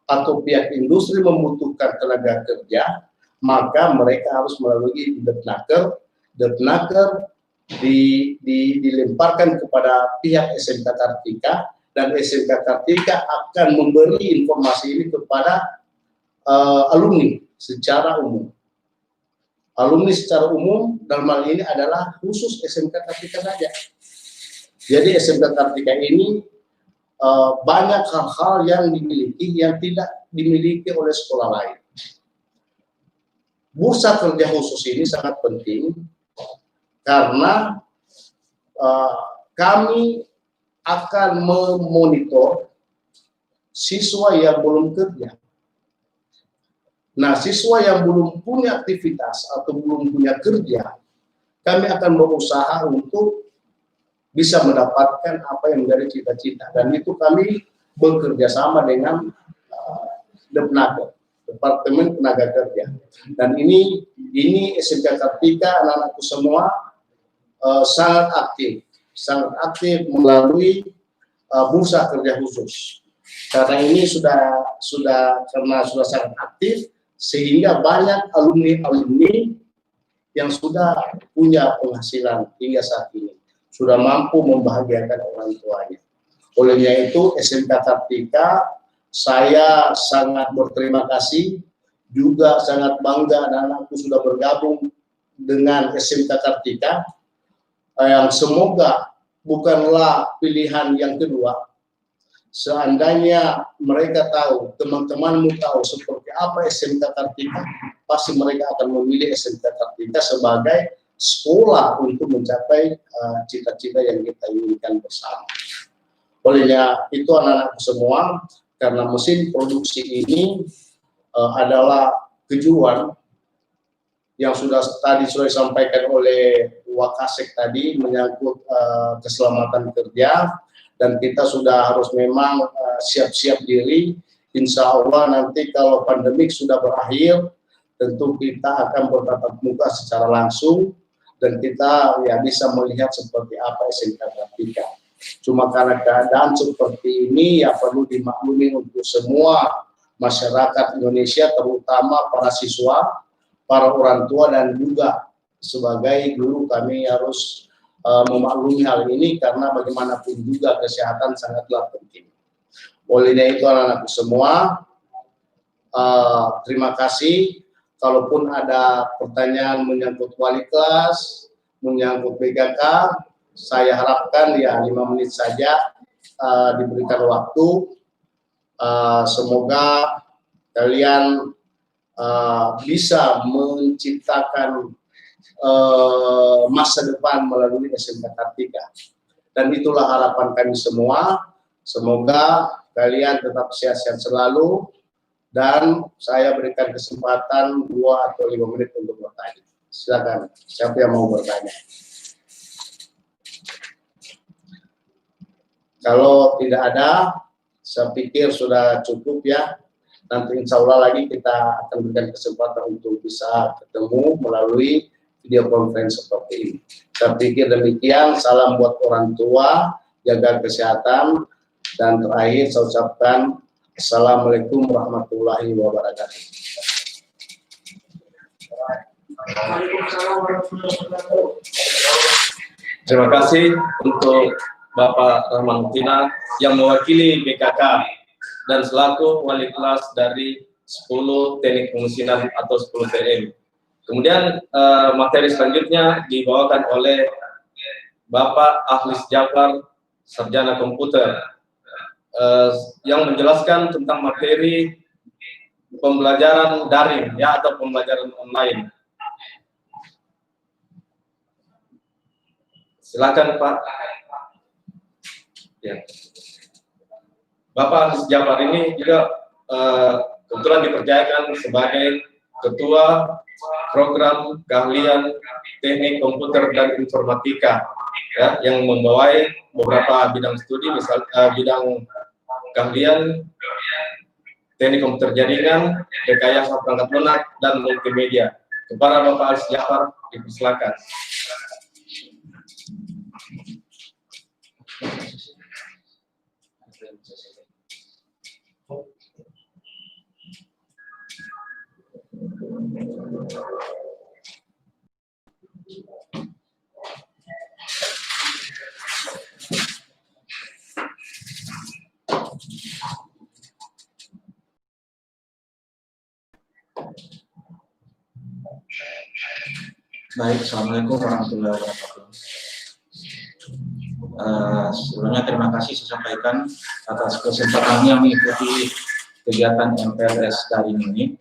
atau pihak industri membutuhkan tenaga kerja, maka mereka harus melalui Depnaker. Depnaker dilemparkan kepada pihak SMK Kartika, dan SMK Kartika akan memberi informasi ini kepada alumni secara umum. Alumni secara umum dalam hal ini adalah khusus SMK Kartika saja. Jadi SMK Kartika ini banyak hal-hal yang dimiliki yang tidak dimiliki oleh sekolah lain. Bursa kerja khusus ini sangat penting karena kami akan memonitor siswa yang belum kerja. Nah, siswa yang belum punya aktivitas atau belum punya kerja, kami akan berusaha untuk bisa mendapatkan apa yang menjadi cita-cita, dan itu kami bekerja sama dengan Depnaker, Departemen Tenaga Kerja. Dan ini SMK Kartika, anak-anakku semua sangat aktif melalui bursa kerja khusus. Karena ini sudah sangat aktif, sehingga banyak alumni yang sudah punya penghasilan hingga saat ini, sudah mampu membahagiakan orang tuanya. Olehnya itu SMK Kartika, saya sangat berterima kasih, juga sangat bangga anak-anakku sudah bergabung dengan SMK Kartika, yang semoga bukanlah pilihan yang kedua. Seandainya mereka tahu, teman-temanmu tahu seperti apa SMK Kartika, pasti mereka akan memilih SMK Kartika sebagai sekolah untuk mencapai cita-cita yang kita inginkan bersama. Olehnya itu anak-anakku semua, karena mesin produksi ini adalah kejuruan yang tadi sudah disampaikan oleh Wakasek tadi menyangkut keselamatan kerja, dan kita sudah harus memang siap-siap diri. Insya Allah nanti kalau pandemik sudah berakhir, tentu kita akan bertatap muka secara langsung dan kita ya bisa melihat seperti apa SMK Kartika. Cuma karena keadaan seperti ini ya perlu dimaklumi untuk semua masyarakat Indonesia, terutama para siswa, para orang tua, dan juga sebagai guru kami harus memaklumi hal ini karena bagaimanapun juga kesehatan sangatlah penting. Olehnya itu anak-anakku semua, terima kasih. Kalaupun ada pertanyaan menyangkut wali kelas, menyangkut BKK, saya harapkan ya 5 menit saja diberikan waktu. Semoga kalian bisa menciptakan masa depan melalui SMK Kartika, dan itulah harapan kami semua. Semoga kalian tetap sehat-sehat selalu, dan saya berikan kesempatan 2 atau 5 menit untuk bertanya. Silakan, siapa yang mau bertanya? Kalau tidak ada, saya pikir sudah cukup ya. Nanti insya Allah lagi kita akan berikan kesempatan untuk bisa ketemu melalui video conference seperti ini. Saya pikir demikian. Salam buat orang tua, jaga kesehatan, dan terakhir saya ucapkan Assalamualaikum warahmatullahi wabarakatuh. Terima kasih untuk Bapak Rahman Mutina yang mewakili BKK dan selaku wali kelas dari 10 teknik pemusinan atau 10 TM. Kemudian materi selanjutnya dibawakan oleh Bapak Ahlis Jafar, Sarjana Komputer, yang menjelaskan tentang materi pembelajaran daring ya atau pembelajaran online. Silakan Pak. Ya. Bapak Ahlis Jafar ini juga kebetulan dipercayakan sebagai Ketua Program Keahlian Teknik Komputer dan Informatika, ya, yang membawai beberapa bidang studi, misal bidang keahlian Teknik Komputer Jaringan, Rekayasa Perangkat Lunak, dan Multimedia. Kepada Bapak Ahlis Jafar, dipersilakan. Baik, Assalamualaikum warahmatullahi wabarakatuh. Sebelumnya terima kasih saya sampaikan atas kesempatannya mengikuti kegiatan MPLS daring ini.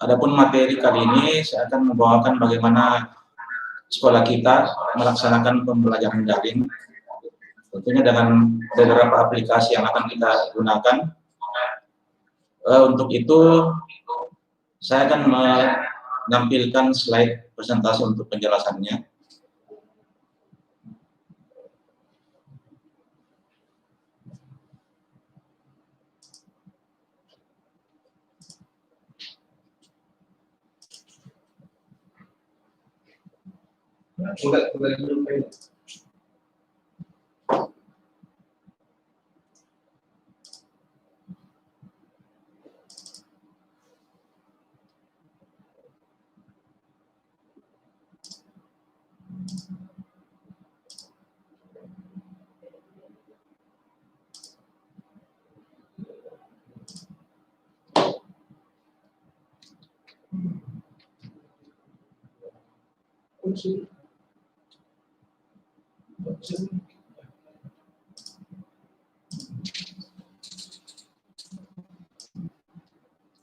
Adapun materi kali ini saya akan membawakan bagaimana sekolah kita melaksanakan pembelajaran daring, tentunya dengan beberapa aplikasi yang akan kita gunakan. Untuk itu saya akan menampilkan slide presentasi untuk penjelasannya.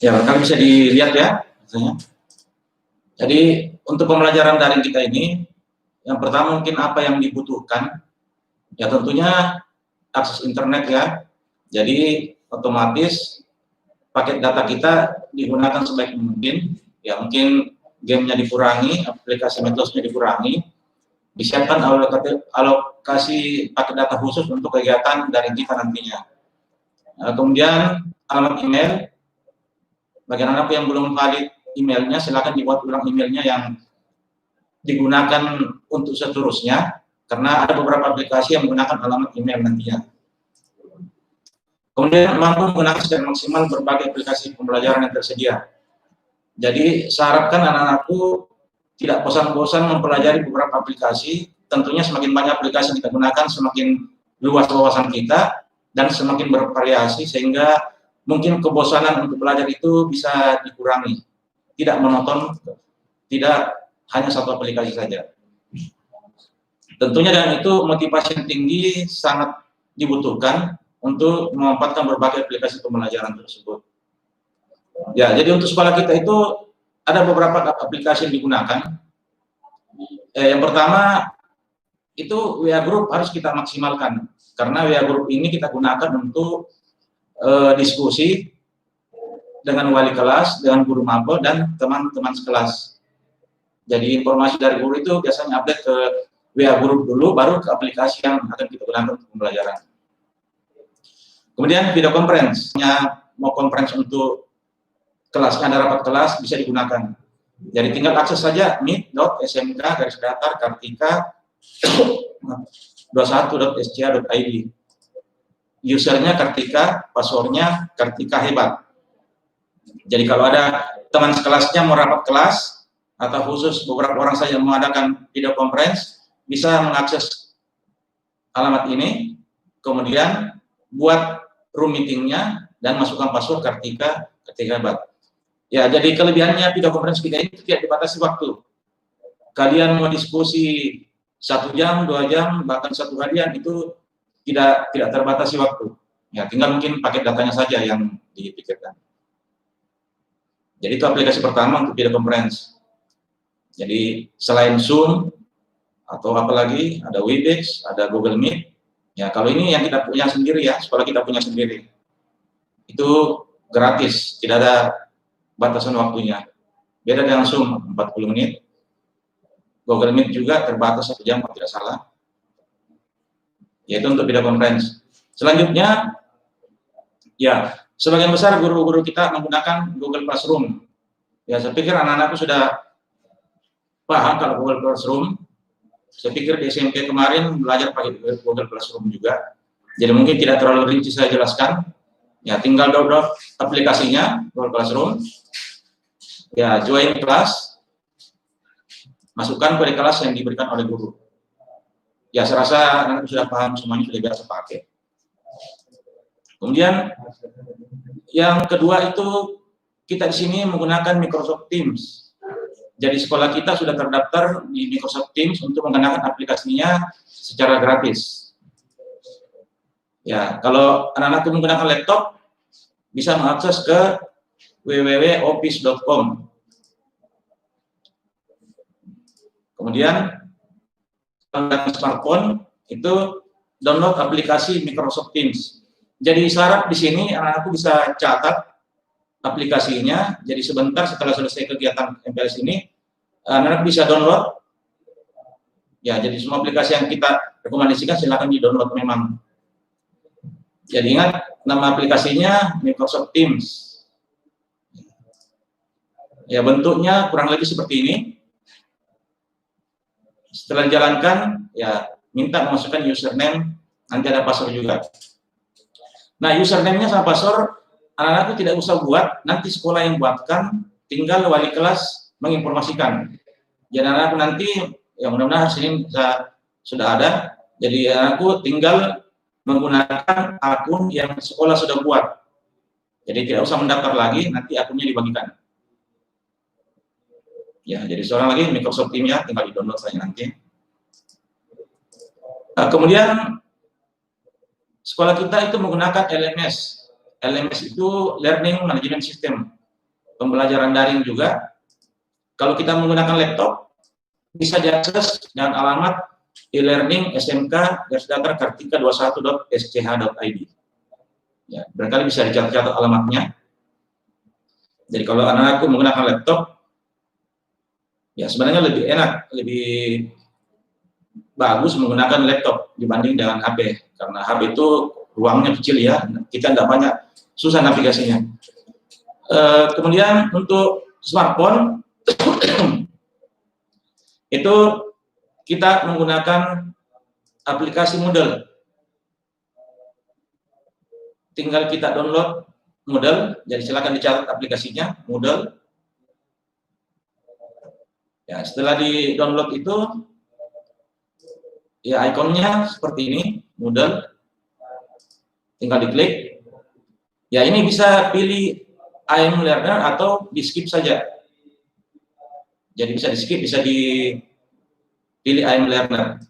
Ya, barangkali bisa dilihat ya. Jadi untuk pembelajaran daring kita ini, yang pertama mungkin apa yang dibutuhkan, ya tentunya akses internet ya. Jadi otomatis paket data kita digunakan sebaik mungkin. Ya mungkin gamenya dikurangi, aplikasi Meetosnya dikurangi, disiapkan alokasi paket data khusus untuk kegiatan dari kita nantinya. Kemudian alamat email, bagi anak yang belum valid emailnya, silakan dibuat ulang emailnya yang digunakan untuk seterusnya, karena ada beberapa aplikasi yang menggunakan alamat email nantinya. Kemudian mampu menggunakan secara maksimal berbagai aplikasi pembelajaran yang tersedia. Jadi saya harapkan anak-anakku tidak bosan-bosan mempelajari beberapa aplikasi. Tentunya semakin banyak aplikasi yang kita gunakan, semakin luas wawasan kita dan semakin bervariasi, sehingga mungkin kebosanan untuk belajar itu bisa dikurangi. Tidak monoton, tidak hanya satu aplikasi saja. Tentunya dengan itu motivasi yang tinggi sangat dibutuhkan untuk memanfaatkan berbagai aplikasi pembelajaran tersebut. Ya, jadi untuk sekolah kita itu ada beberapa aplikasi yang digunakan. Yang pertama itu WA Group harus kita maksimalkan, karena WA Group ini kita gunakan untuk diskusi dengan wali kelas, dengan guru mapel dan teman-teman sekelas. Jadi informasi dari guru itu biasanya update ke WA Group dulu, baru ke aplikasi yang akan kita gunakan untuk pembelajaran. Kemudian video conference, mau conference untuk kelasnya, ada rapat kelas, bisa digunakan. Jadi tinggal akses saja meet.smk-kartika21.sca.id. Usernya Kartika, passwordnya Kartika Hebat. Jadi kalau ada teman sekelasnya mau rapat kelas, atau khusus beberapa orang saja mengadakan video conference, bisa mengakses alamat ini, kemudian buat room meetingnya dan masukkan password Kartika Hebat. Ya, jadi kelebihannya video conference kita ini tidak dibatasi waktu. Kalian mau diskusi 1 jam, 2 jam, bahkan 1 harian itu tidak terbatasi waktu. Ya, tinggal mungkin paket datanya saja yang dipikirkan. Jadi itu aplikasi pertama untuk video conference. Jadi selain Zoom atau apalagi ada Webex, ada Google Meet. Ya, kalau ini yang kita punya sendiri ya, sekolah kita punya sendiri. Itu gratis, tidak ada batasan waktunya. Beda dengan Zoom 40 menit. Google Meet juga terbatas 1 jam kalau tidak salah. Yaitu untuk video conference. Selanjutnya, ya, sebagian besar guru-guru kita menggunakan Google Classroom. Ya, saya pikir anak-anakku sudah paham kalau Google Classroom. Saya pikir di SMP kemarin belajar pakai Google Classroom juga. Jadi mungkin tidak terlalu rinci saya jelaskan. Ya, tinggal download aplikasinya Google Classroom. Ya, join kelas, masukkan kode kelas yang diberikan oleh guru. Ya, saya rasa anak sudah paham semuanya, sudah biasa pakai. Kemudian yang kedua itu kita di sini menggunakan Microsoft Teams. Jadi sekolah kita sudah terdaftar di Microsoft Teams untuk menggunakan aplikasinya secara gratis. Ya, kalau anak-anak menggunakan laptop bisa mengakses ke www.office.com. Kemudian dengan smartphone itu download aplikasi Microsoft Teams. Jadi syarat di sini anak-anakku bisa catat aplikasinya. Jadi sebentar setelah selesai kegiatan MPLS ini, anak-anak bisa download. Ya, jadi semua aplikasi yang kita rekomendasikan silakan di-download memang. Jadi ingat nama aplikasinya Microsoft Teams. Ya, bentuknya kurang lebih seperti ini. Setelah dijalankan, ya minta memasukkan username, nanti ada password juga. Nah, username-nya sama password anak-anak itu tidak usah buat, nanti sekolah yang buatkan, tinggal wali kelas menginformasikan. Jadi anak-anak nanti, ya mudah-mudahan hari Senin sudah ada, jadi anakku tinggal menggunakan akun yang sekolah sudah buat. Jadi tidak usah mendaftar lagi, nanti akunnya dibagikan. Ya, jadi seorang lagi Microsoft Teams ya, tinggal di-download saja nanti. Kemudian sekolah kita itu menggunakan LMS. LMS itu Learning Management System, pembelajaran daring juga. Kalau kita menggunakan laptop, bisa diakses dengan alamat e-learning smk-kartika21.sch.id. Ya, barangkali bisa dicatat alamatnya. Jadi kalau anak-anakku menggunakan laptop, ya sebenarnya lebih enak, lebih bagus menggunakan laptop dibanding dengan HP, karena HP itu ruangnya kecil ya, kita tidak banyak, susah navigasinya. Kemudian untuk smartphone itu kita menggunakan aplikasi Moodle. Tinggal kita download Moodle, jadi silakan dicatat aplikasinya Moodle. Ya, setelah di download itu, ya ikonnya seperti ini, Moodle. Tinggal diklik. Ya ini bisa pilih I am learner atau di skip saja. Jadi bisa di skip, bisa dipilih I am learner.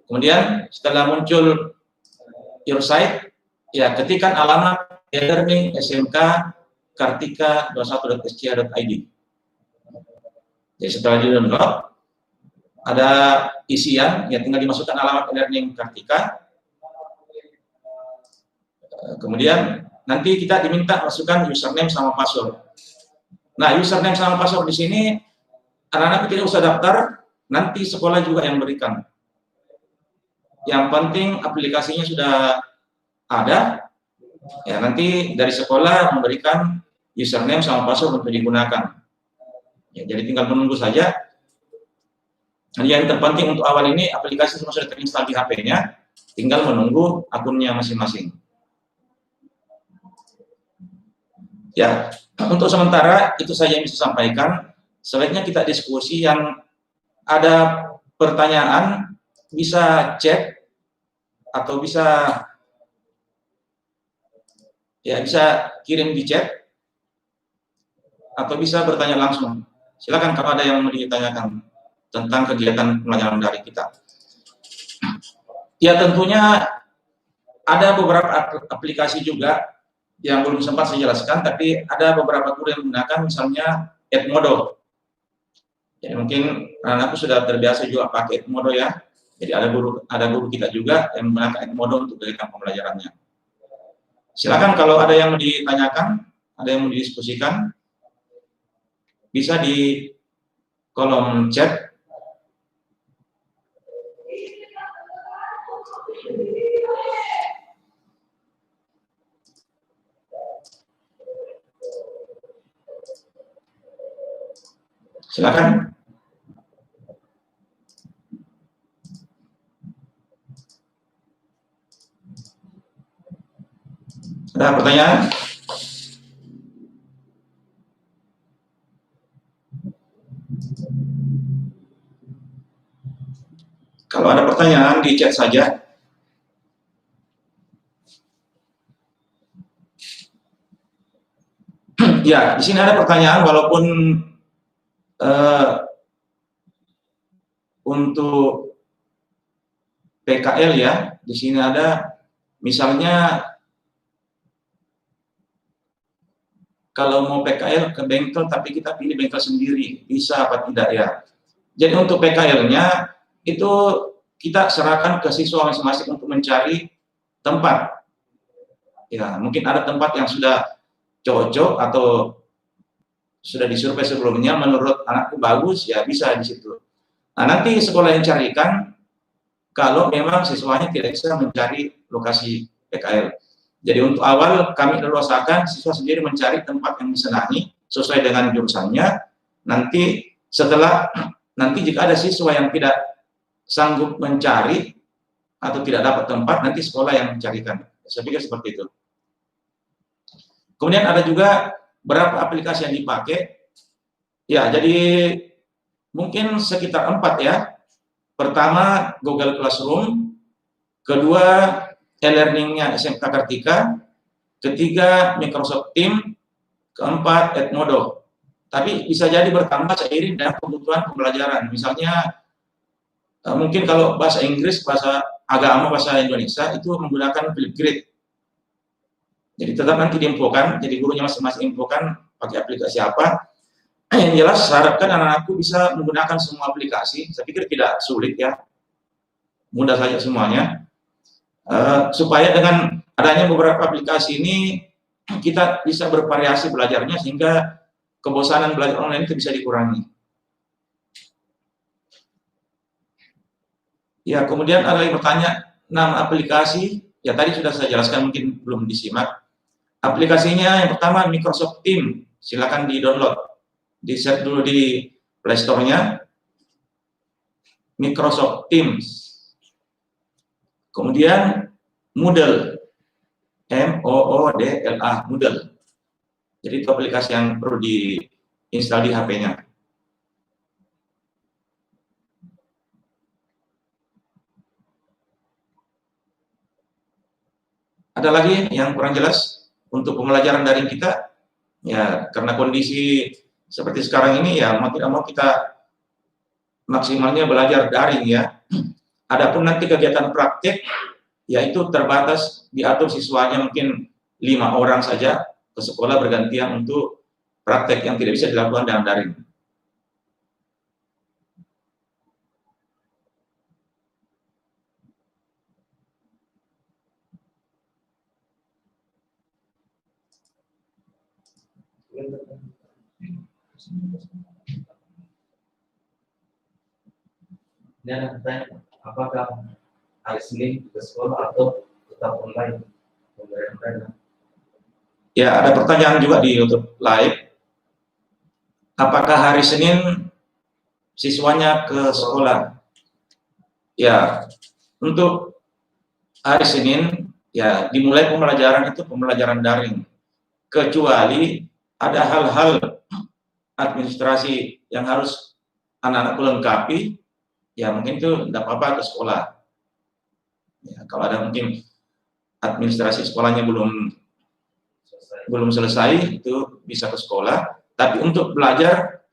Kemudian setelah muncul your site, ya ketikkan alamat e-learning SMK Kartika 21.sca.id. Jadi setelah di download, ada isian, ya tinggal dimasukkan alamat e-learning Kartika. Kemudian nanti kita diminta masukkan username sama password. Nah, username sama password di sini anak-anak tidak usah daftar, nanti sekolah juga yang berikan. Yang penting aplikasinya sudah ada, ya nanti dari sekolah memberikan username sama password untuk digunakan. Ya, jadi tinggal menunggu saja. Yang terpenting untuk awal ini aplikasi semua sudah terinstall di HP-nya, tinggal menunggu akunnya masing-masing. Ya, untuk sementara itu saja yang bisa sampaikan. Sebaiknya kita diskusi, yang ada pertanyaan bisa chat atau bisa kirim di chat atau bisa bertanya langsung. Silakan kalau ada yang mau ditanyakan tentang kegiatan pembelajaran dari kita. Ya tentunya ada beberapa aplikasi juga yang belum sempat saya jelaskan, tapi ada beberapa guru yang menggunakan, misalnya Edmodo. Jadi mungkin anak-anakku sudah terbiasa juga pakai Edmodo ya. Jadi ada guru kita juga yang menggunakan Edmodo untuk kegiatan pembelajarannya. Silakan kalau ada yang mau ditanyakan, ada yang mau didiskusikan, bisa di kolom chat. Silakan. Ada pertanyaan? Kalau ada pertanyaan di chat saja. Ya, di sini ada pertanyaan, walaupun untuk PKL ya, di sini ada misalnya kalau mau PKL ke bengkel tapi kita pilih bengkel sendiri, bisa apa tidak ya? Jadi untuk PKL-nya itu kita serahkan ke siswa masing-masing untuk mencari tempat. Ya, mungkin ada tempat yang sudah cocok atau sudah disurvei sebelumnya, menurut anakku bagus, ya bisa di situ. Nah, nanti sekolah yang carikan kalau memang siswanya tidak bisa mencari lokasi PKL. Jadi untuk awal kami leluasakan siswa sendiri mencari tempat yang disenangi sesuai dengan jurusannya. Nanti jika ada siswa yang tidak sanggup mencari atau tidak dapat tempat, nanti sekolah yang mencarikan. Saya pikir seperti itu. Kemudian ada juga berapa aplikasi yang dipakai. Ya, jadi mungkin sekitar 4 ya. Pertama Google Classroom, kedua e-learningnya SMK Kartika, ketiga Microsoft Teams, keempat Edmodo. Tapi bisa jadi bertambah seiring dengan kebutuhan pembelajaran. Misalnya mungkin kalau bahasa Inggris, bahasa agama, bahasa Indonesia itu menggunakan Flipgrid. Jadi tetap nanti diinfokan, jadi gurunya masing-masing infokan pakai aplikasi apa. Yang jelas harapkan anak-anakku bisa menggunakan semua aplikasi. Saya pikir tidak sulit ya, mudah saja semuanya. Supaya dengan adanya beberapa aplikasi ini kita bisa bervariasi belajarnya, sehingga kebosanan belajar online itu bisa dikurangi. Ya, kemudian ada yang bertanya, nama aplikasi, ya tadi sudah saya jelaskan, mungkin belum disimak. Aplikasinya yang pertama Microsoft Teams, silakan di-download. Di-search dulu di Play Store-nya, Microsoft Teams. Kemudian Moodle, M-O-O-D-L-A, Moodle. Jadi itu aplikasi yang perlu diinstal di HP-nya. Ada lagi yang kurang jelas untuk pembelajaran daring kita? Ya, karena kondisi seperti sekarang ini ya mau tidak mau kita maksimalnya belajar daring ya. Adapun nanti kegiatan praktek, yaitu terbatas, diatur siswanya mungkin 5 orang saja ke sekolah bergantian untuk praktek yang tidak bisa dilakukan dalam daring. Dan bertanya, apakah hari Senin ke sekolah atau tetap online? Ya, ada pertanyaan juga di YouTube Live. Apakah hari Senin siswanya ke sekolah? Ya, untuk hari Senin, ya dimulai pembelajaran itu pembelajaran daring. Kecuali ada hal-hal administrasi yang harus anak-anak lengkapi, ya mungkin itu tidak apa-apa ke sekolah. Ya, kalau ada mungkin administrasi sekolahnya belum selesai, itu bisa ke sekolah. Tapi untuk belajar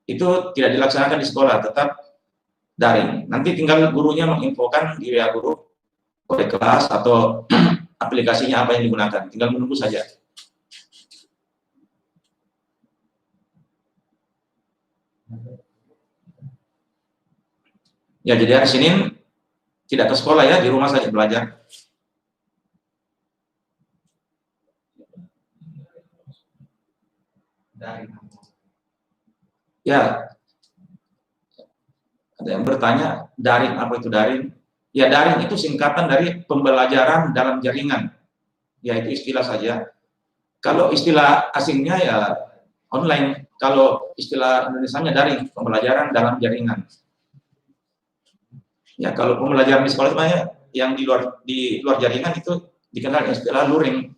itu tidak dilaksanakan di sekolah, tetap daring. Nanti tinggal gurunya menginfokan di WA guru kode kelas atau aplikasinya apa yang digunakan. Tinggal menunggu saja. Ya, jadi hari Senin tidak ke sekolah ya, di rumah saja belajar. Ya, ada yang bertanya, daring apa itu daring? Ya, daring itu singkatan dari pembelajaran dalam jaringan. Ya, itu istilah saja. Kalau istilah asingnya ya online, kalau istilah Indonesianya daring, pembelajaran dalam jaringan. Ya, kalau pembelajaran di sekolah sebenarnya yang di luar jaringan itu dikenal istilah luring.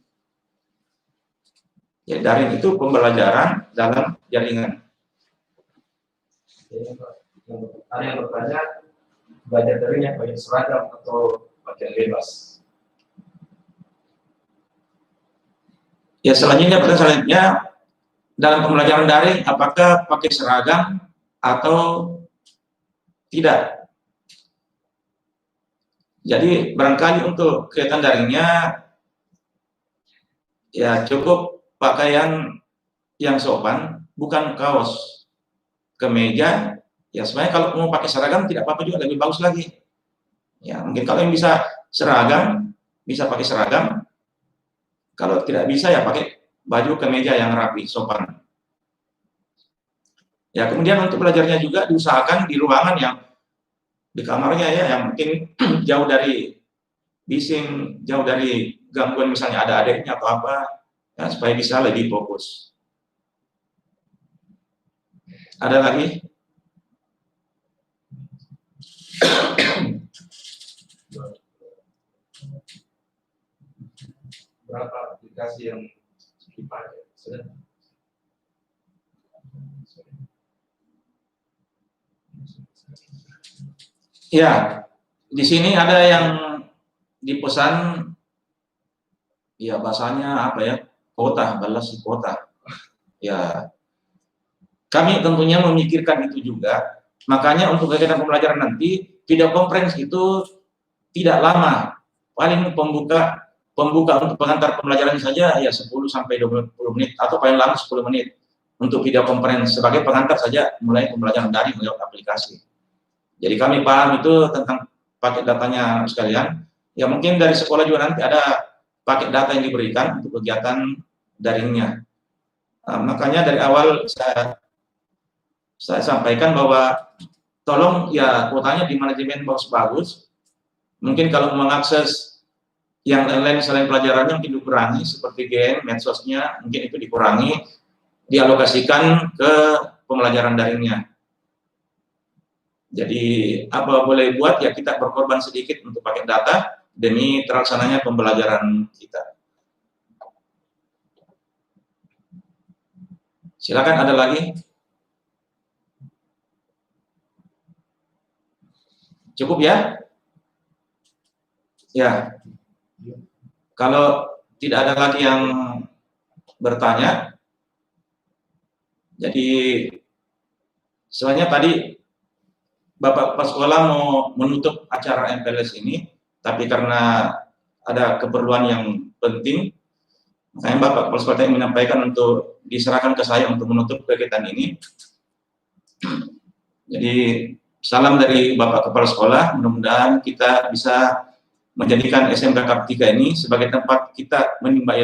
Ya, daring itu pembelajaran dalam jaringan. Ada yang bertanya, belajar daring yang pakai seragam atau pakaian bebas? Ya, selanjutnya pertanyaan selanjutnya, dalam pembelajaran daring apakah pakai seragam atau tidak? Jadi barangkali untuk kegiatan daringnya ya cukup pakaian yang sopan, bukan kaos, kemeja. Ya sebenarnya kalau mau pakai seragam tidak apa-apa juga, lebih bagus lagi. Ya mungkin kalau yang bisa seragam, bisa pakai seragam. Kalau tidak bisa ya pakai baju kemeja yang rapi, sopan. Ya kemudian untuk belajarnya juga diusahakan di ruangan yang di kamarnya ya, yang mungkin jauh dari bising, jauh dari gangguan misalnya ada adiknya atau apa, ya, supaya bisa lebih fokus. Ada lagi? Berapa aplikasi yang dipakai? Ya, di sini ada yang dipesan, ya bahasanya apa ya, kuota, balas kuota. Ya, kami tentunya memikirkan itu juga. Makanya untuk kegiatan pembelajaran nanti, video conference itu tidak lama. Paling pembuka untuk pengantar pembelajaran saja ya 10 sampai 20 menit atau paling lama 10 menit untuk video conference sebagai pengantar saja mulai pembelajaran daring lewat aplikasi. Jadi kami paham itu tentang paket datanya sekalian. Ya mungkin dari sekolah juga nanti ada paket data yang diberikan untuk kegiatan daringnya. Makanya dari awal saya sampaikan bahwa tolong ya kuotanya di manajemen bagus-bagus. Mungkin kalau mengakses yang lain-lain selain pelajarannya mungkin dikurangi, seperti game, medsosnya mungkin itu dikurangi, dialokasikan ke pembelajaran daringnya. Jadi apa boleh buat ya kita berkorban sedikit untuk pakai data demi terlaksananya pembelajaran kita. Silakan, ada lagi? Cukup ya? Ya. Kalau tidak ada lagi yang bertanya, jadi soalnya tadi Bapak Kepala Sekolah mau menutup acara MPLS ini, tapi karena ada keperluan yang penting, makanya Bapak Kepala Sekolah menyampaikan untuk diserahkan ke saya untuk menutup kegiatan ini. Jadi salam dari Bapak Kepala Sekolah, mudah-mudahan kita bisa menjadikan SMK Kartika ini sebagai tempat kita menimba ilmu